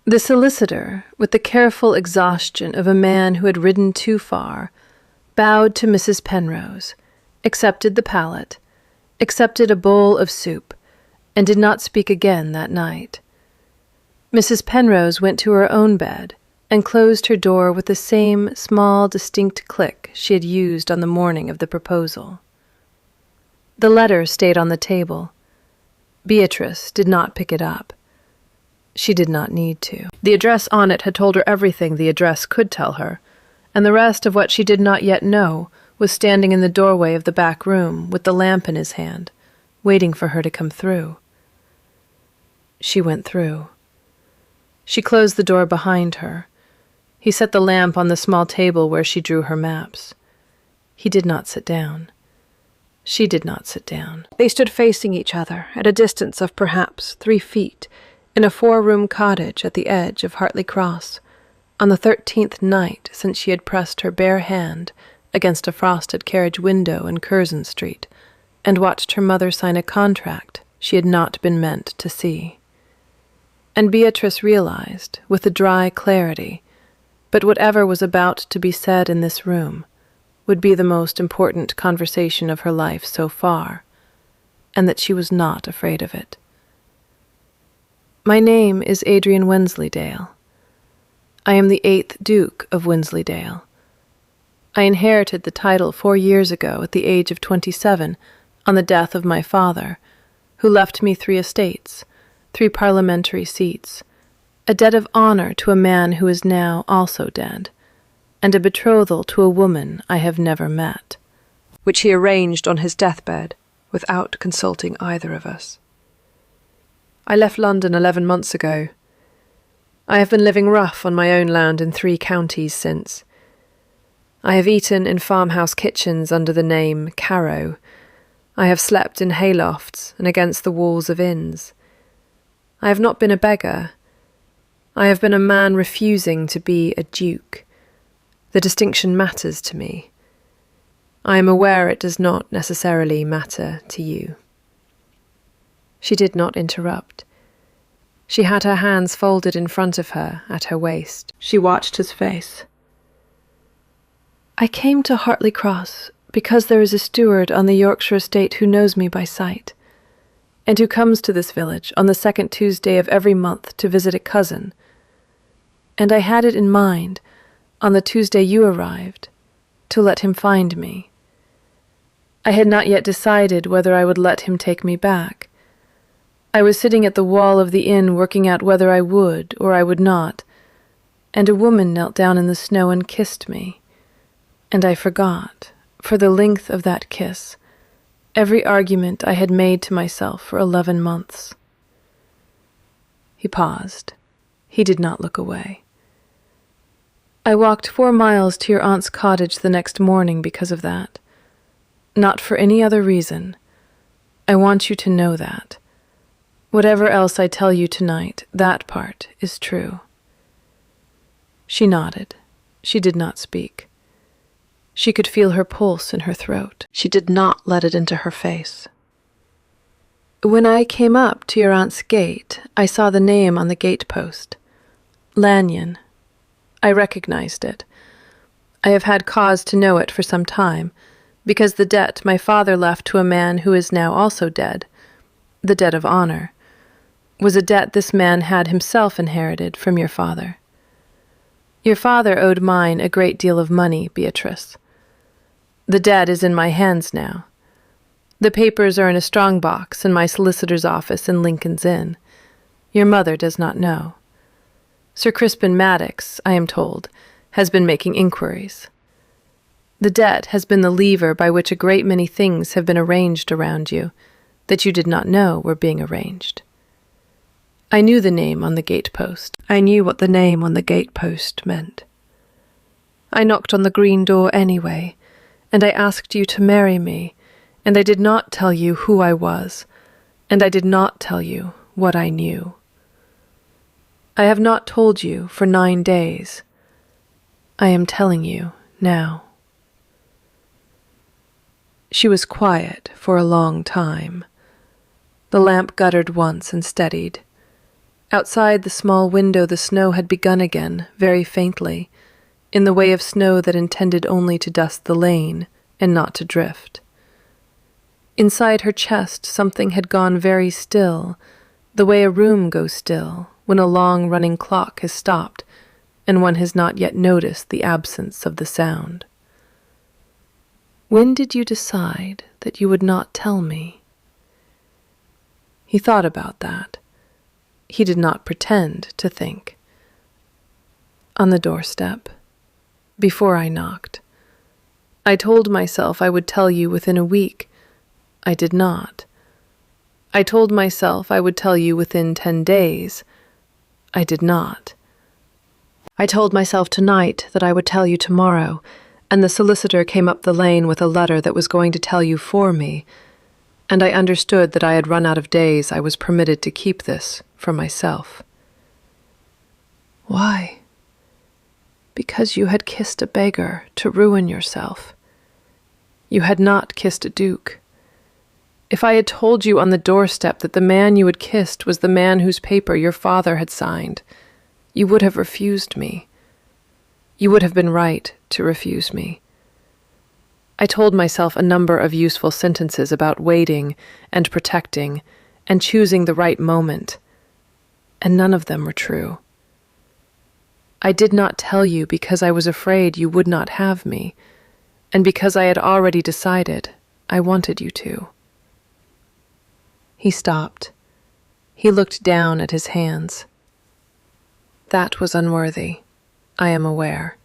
The solicitor, with the careful exhaustion of a man who had ridden too far, bowed to Mrs. Penrose, accepted the pallet, accepted a bowl of soup, and did not speak again that night. Mrs. Penrose went to her own bed and closed her door with the same small, distinct click she had used on the morning of the proposal. The letter stayed on the table. Beatrice did not pick it up. She did not need to. The address on it had told her everything the address could tell her, and the rest of what she did not yet know was standing in the doorway of the back room with the lamp in his hand, waiting for her to come through. She went through. She closed the door behind her. He set the lamp on the small table where she drew her maps. He did not sit down. She did not sit down. They stood facing each other at a distance of perhaps 3 feet in a 4-room cottage at the edge of Hartley Cross, on the 13th night since she had pressed her bare hand against a frosted carriage window in Curzon Street and watched her mother sign a contract she had not been meant to see. And Beatrice realized, with a dry clarity, but whatever was about to be said in this room would be the most important conversation of her life so far, and that she was not afraid of it. My name is Adrian Wensleydale. I am the 8th Duke of Wensleydale. I inherited the title 4 years ago at the age of 27 on the death of my father, who left me 3 estates, 3 parliamentary seats, a debt of honor to a man who is now also dead, and a betrothal to a woman I have never met, which he arranged on his deathbed without consulting either of us. I left London 11 months ago. I have been living rough on my own land in 3 counties since. I have eaten in farmhouse kitchens under the name Carrow. I have slept in haylofts and against the walls of inns. I have not been a beggar. I have been a man refusing to be a duke. The distinction matters to me. I am aware it does not necessarily matter to you. She did not interrupt. She had her hands folded in front of her at her waist. She watched his face. I came to Hartley Cross because there is a steward on the Yorkshire estate who knows me by sight, and who comes to this village on the 2nd Tuesday of every month to visit a cousin. And I had it in mind, on the Tuesday you arrived, to let him find me. I had not yet decided whether I would let him take me back. I was sitting at the wall of the inn working out whether I would or I would not, and a woman knelt down in the snow and kissed me, and I forgot, for the length of that kiss, every argument I had made to myself for 11 months. He paused. He did not look away. I walked 4 miles to your aunt's cottage the next morning because of that. Not for any other reason. I want you to know that. Whatever else I tell you tonight, that part is true. She nodded. She did not speak. She could feel her pulse in her throat. She did not let it into her face. When I came up to your aunt's gate, I saw the name on the gate post. Lanyon. I recognized it. I have had cause to know it for some time, because the debt my father left to a man who is now also dead, the debt of honor, was a debt this man had himself inherited from your father. Your father owed mine a great deal of money, Beatrice. The debt is in my hands now. The papers are in a strong box in my solicitor's office in Lincoln's Inn. Your mother does not know. Sir Crispin Maddox, I am told, has been making inquiries. The debt has been the lever by which a great many things have been arranged around you that you did not know were being arranged. I knew the name on the gatepost. I knew what the name on the gatepost meant. I knocked on the green door anyway, and I asked you to marry me, and I did not tell you who I was, and I did not tell you what I knew. I have not told you for 9 days. I am telling you now. She was quiet for a long time. The lamp guttered once and steadied. Outside the small window the snow had begun again, very faintly, in the way of snow that intended only to dust the lane and not to drift. Inside her chest something had gone very still, the way a room goes still when a long-running clock has stopped and one has not yet noticed the absence of the sound. When did you decide that you would not tell me? He thought about that. He did not pretend to think. On the doorstep, before I knocked. I told myself I would tell you within a week. I did not. I told myself I would tell you within 10 days. I did not. I told myself tonight that I would tell you tomorrow, and the solicitor came up the lane with a letter that was going to tell you for me, and I understood that I had run out of days I was permitted to keep this for myself. Why? Because you had kissed a beggar to ruin yourself. You had not kissed a duke. If I had told you on the doorstep that the man you had kissed was the man whose paper your father had signed, you would have refused me. You would have been right to refuse me. I told myself a number of useful sentences about waiting and protecting and choosing the right moment, and none of them were true. I did not tell you because I was afraid you would not have me, and because I had already decided I wanted you to. He stopped. He looked down at his hands. That was unworthy, I am aware.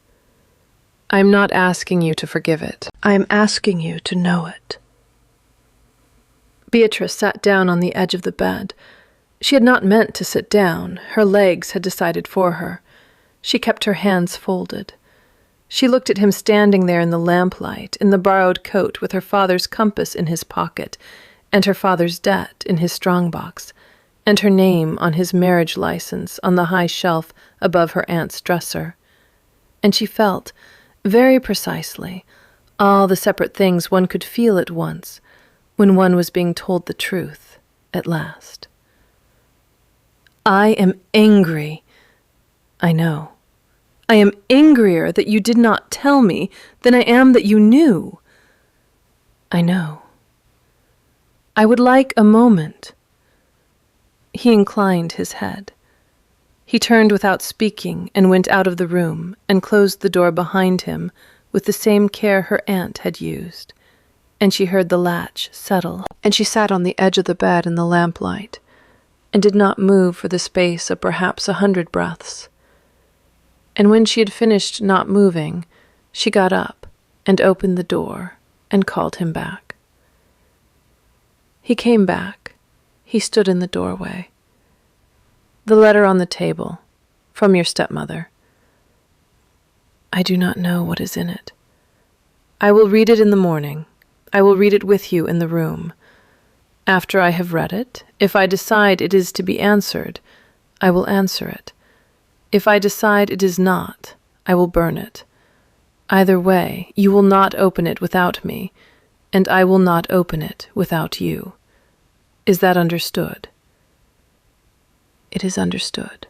I am not asking you to forgive it. I am asking you to know it. Beatrice sat down on the edge of the bed. She had not meant to sit down. Her legs had decided for her. She kept her hands folded. She looked at him standing there in the lamplight, in the borrowed coat with her father's compass in his pocket, and her father's debt in his strongbox, and her name on his marriage license on the high shelf above her aunt's dresser. And she felt, very precisely, all the separate things one could feel at once when one was being told the truth at last. I am angry. I know. I am angrier that you did not tell me than I am that you knew. I know. I would like a moment. He inclined his head. He turned without speaking and went out of the room and closed the door behind him with the same care her aunt had used, and she heard the latch settle, and she sat on the edge of the bed in the lamplight, and did not move for the space of perhaps 100 breaths. And when she had finished not moving, she got up and opened the door and called him back. He came back. He stood in the doorway. The letter on the table, From your stepmother. I do not know what is in it. I will read it in the morning. I will read it with you in the room. After I have read it, if I decide it is to be answered, I will answer it. If I decide it is not, I will burn it. Either way, you will not open it without me, and I will not open it without you. Is that understood? It is understood.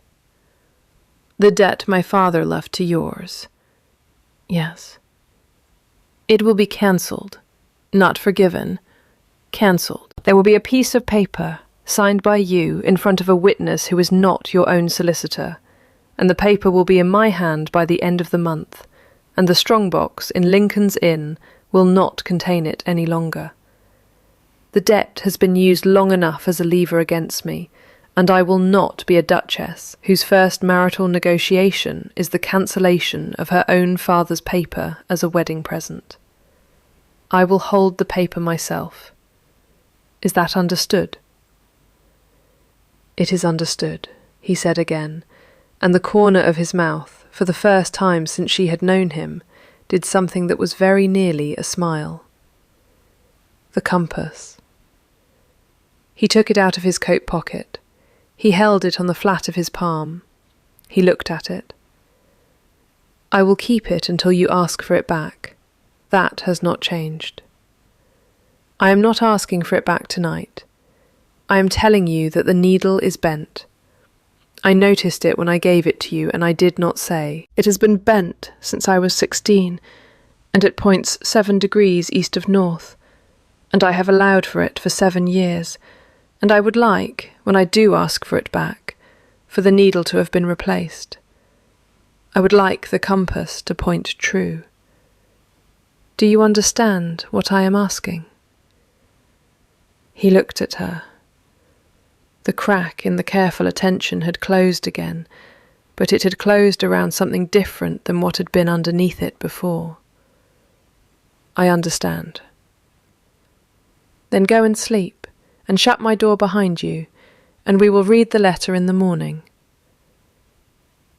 The debt my father left to yours. Yes. It will be cancelled, not forgiven, cancelled. There will be a piece of paper signed by you in front of a witness who is not your own solicitor, and the paper will be in my hand by the end of the month, and the strongbox in Lincoln's Inn will not contain it any longer. The debt has been used long enough as a lever against me, and I will not be a duchess whose first marital negotiation is the cancellation of her own father's paper as a wedding present. I will hold the paper myself. Is that understood? It is understood, he said again, and the corner of his mouth, for the first time since she had known him, did something that was very nearly a smile. The compass. He took it out of his coat pocket. He held it on the flat of his palm. He looked at it. I will keep it until you ask for it back. That has not changed. I am not asking for it back tonight. I am telling you that the needle is bent. I noticed it when I gave it to you, and I did not say, "It has been bent since I was 16, and it points 7 degrees east of north, and I have allowed for it for 7 years, and I would like, when I do ask for it back, for the needle to have been replaced. I would like the compass to point true. Do you understand what I am asking?" He looked at her. The crack in the careful attention had closed again, but it had closed around something different than what had been underneath it before. I understand. Then go and sleep, and shut my door behind you, and we will read the letter in the morning.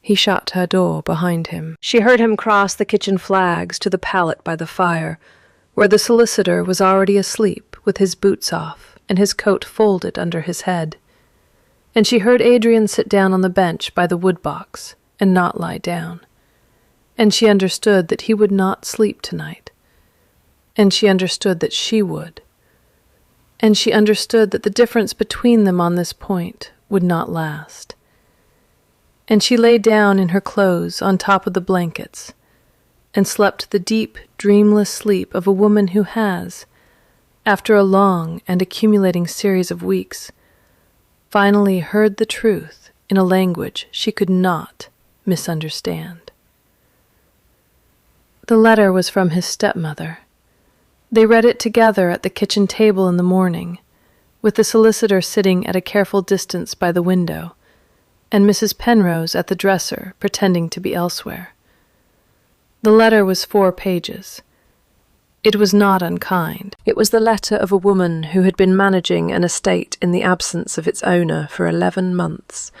He shut her door behind him. She heard him cross the kitchen flags to the pallet by the fire, where the solicitor was already asleep with his boots off and his coat folded under his head. And she heard Adrian sit down on the bench by the woodbox and not lie down. And she understood that he would not sleep tonight. And she understood that she would. And she understood that the difference between them on this point would not last. And she lay down in her clothes on top of the blankets and slept the deep, dreamless sleep of a woman who has, after a long and accumulating series of weeks, finally heard the truth in a language she could not misunderstand. The letter was from his stepmother. They read it together at the kitchen table in the morning, with the solicitor sitting at a careful distance by the window, and Mrs. Penrose at the dresser pretending to be elsewhere. The letter was 4 pages. It was not unkind. It was the letter of a woman who had been managing an estate in the absence of its owner for 11 months,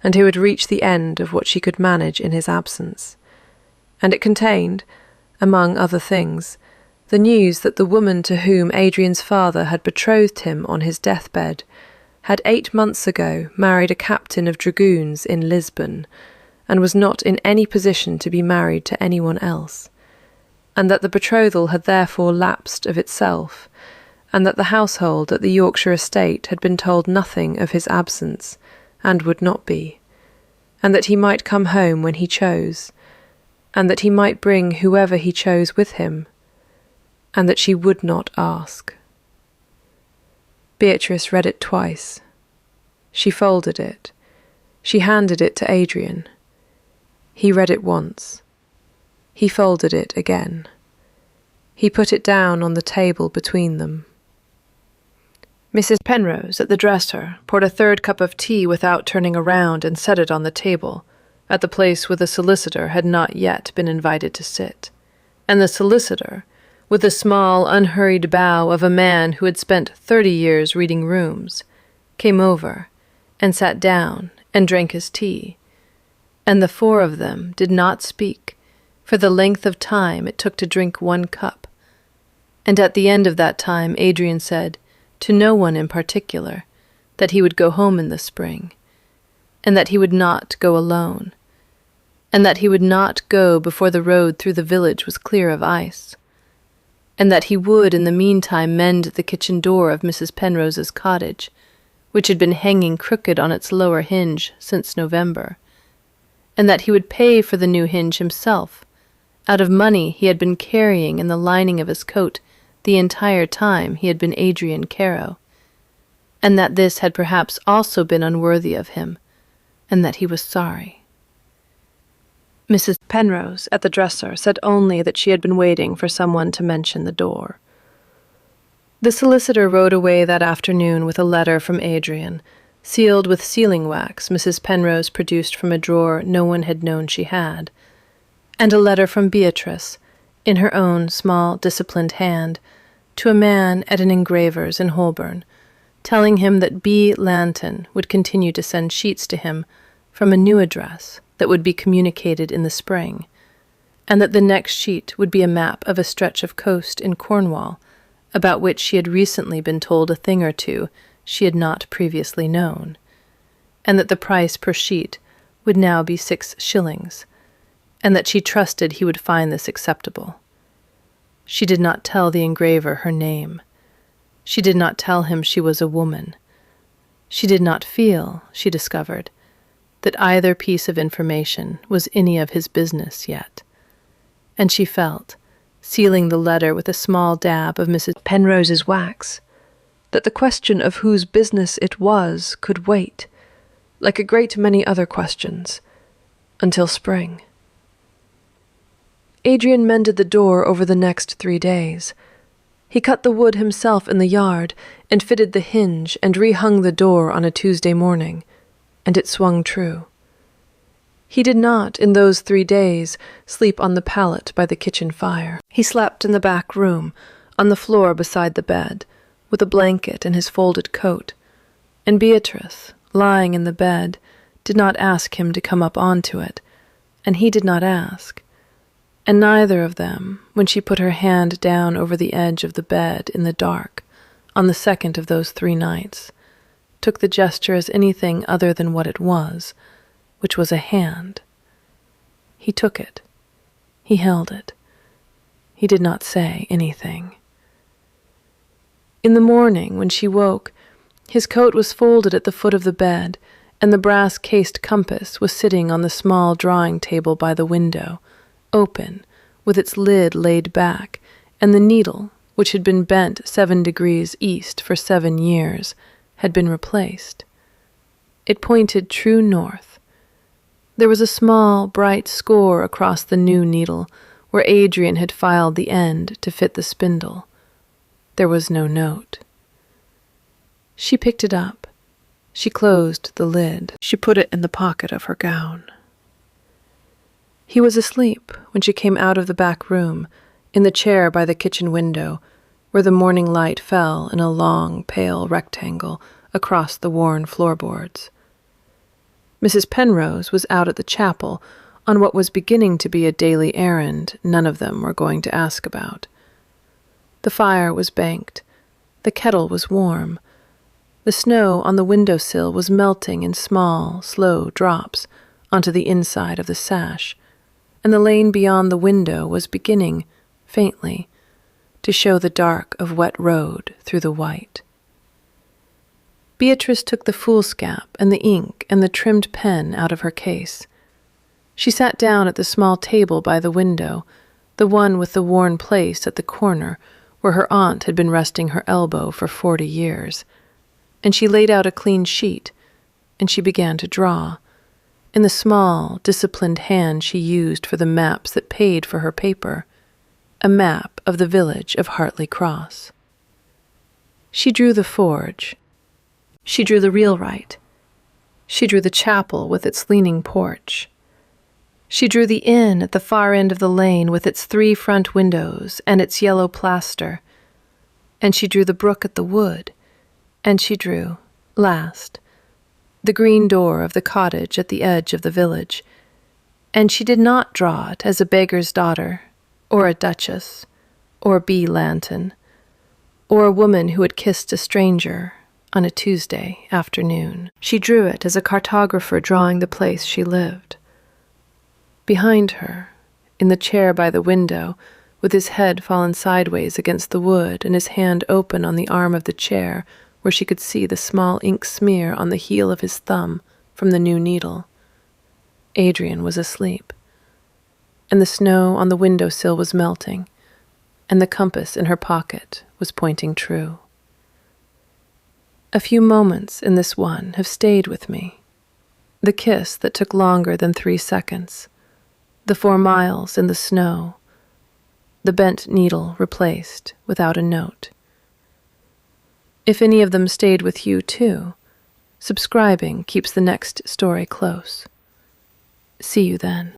and who had reached the end of what she could manage in his absence. And it contained, among other things, the news that the woman to whom Adrian's father had betrothed him on his deathbed had 8 months ago married a captain of dragoons in Lisbon, and was not in any position to be married to anyone else, and that the betrothal had therefore lapsed of itself, and that the household at the Yorkshire estate had been told nothing of his absence, and would not be, and that he might come home when he chose, and that he might bring whoever he chose with him, and that she would not ask. Beatrice read it twice. She folded it. She handed it to Adrian. He read it once. He folded it again. He put it down on the table between them. Mrs. Penrose, at the dresser, poured a 3rd cup of tea without turning around and set it on the table, at the place where the solicitor had not yet been invited to sit. And the solicitor, with the small, unhurried bow of a man who had spent 30 years reading rooms, came over and sat down and drank his tea, And the four of them did not speak for the length of time it took to drink one cup. And at the end of that time Adrian said, to no one in particular, that he would go home in the spring, and that he would not go alone, and that he would not go before the road through the village was clear of ice, and that he would in the meantime mend the kitchen door of Mrs. Penrose's cottage, which had been hanging crooked on its lower hinge since November, and that he would pay for the new hinge himself, out of money he had been carrying in the lining of his coat the entire time he had been Adrian Carow, and that this had perhaps also been unworthy of him, and that he was sorry. Mrs. Penrose, at the dresser, said only that she had been waiting for someone to mention the door. The solicitor rode away that afternoon with a letter from Adrian, sealed with sealing wax Mrs. Penrose produced from a drawer no one had known she had, and a letter from Beatrice, in her own small, disciplined hand, to a man at an engraver's in Holborn, telling him that B. Lanton would continue to send sheets to him from a new address that would be communicated in the spring, and that the next sheet would be a map of a stretch of coast in Cornwall, about which she had recently been told a thing or two she had not previously known, and that the price per sheet would now be 6 shillings, and that she trusted he would find this acceptable. She did not tell the engraver her name. She did not tell him she was a woman. She did not feel, she discovered, that either piece of information was any of his business yet. And she felt, sealing the letter with a small dab of Mrs. Penrose's wax, that the question of whose business it was could wait, like a great many other questions, until spring. Adrian mended the door over the next 3 days. He cut the wood himself in the yard and fitted the hinge and rehung the door on a Tuesday morning, and it swung true. He did not, in those 3 days, sleep on the pallet by the kitchen fire. He slept in the back room, on the floor beside the bed, with a blanket and his folded coat, and Beatrice, lying in the bed, did not ask him to come up onto it, and he did not ask. And neither of them, when she put her hand down over the edge of the bed in the dark, on the second of those 3 nights, took the gesture as anything other than what it was, which was a hand. He took it. He held it. He did not say anything. In the morning, when she woke, his coat was folded at the foot of the bed, and the brass-cased compass was sitting on the small drawing table by the window, open, with its lid laid back, and the needle, which had been bent 7 degrees east for 7 years, had been replaced. It pointed true north. There was a small, bright score across the new needle, where Adrian had filed the end to fit the spindle. There was no note. She picked it up. She closed the lid. She put it in the pocket of her gown. He was asleep when she came out of the back room, in the chair by the kitchen window, where the morning light fell in a long, pale rectangle across the worn floorboards. Mrs. Penrose was out at the chapel on what was beginning to be a daily errand none of them were going to ask about. The fire was banked. The kettle was warm. The snow on the windowsill was melting in small, slow drops onto the inside of the sash, and the lane beyond the window was beginning, faintly, to show the dark of wet road through the white. Beatrice took the foolscap and the ink and the trimmed pen out of her case. She sat down at the small table by the window, the one with the worn place at the corner where her aunt had been resting her elbow for 40 years, and she laid out a clean sheet, and she began to draw, in the small, disciplined hand she used for the maps that paid for her paper, a map of the village of Hartley Cross. She drew the forge. She drew the wheelwright. She drew the chapel with its leaning porch. She drew the inn at the far end of the lane with its 3 front windows and its yellow plaster. And she drew the brook at the wood. And she drew, last, the green door of the cottage at the edge of the village, And she did not draw it as a beggar's daughter, or a duchess, or bee Lanton, or a woman who had kissed a stranger on a Tuesday afternoon. She drew it as a cartographer drawing the place she lived. Behind her, in the chair by the window, with his head fallen sideways against the wood and his hand open on the arm of the chair where she could see the small ink smear on the heel of his thumb from the new needle, Adrian was asleep, and the snow on the window-sill was melting, and the compass in her pocket was pointing true. A few moments in this one have stayed with me. The kiss that took longer than 3 seconds, the 4 miles in the snow, the bent needle replaced without a note. If any of them stayed with you too, subscribing keeps the next story close. See you then.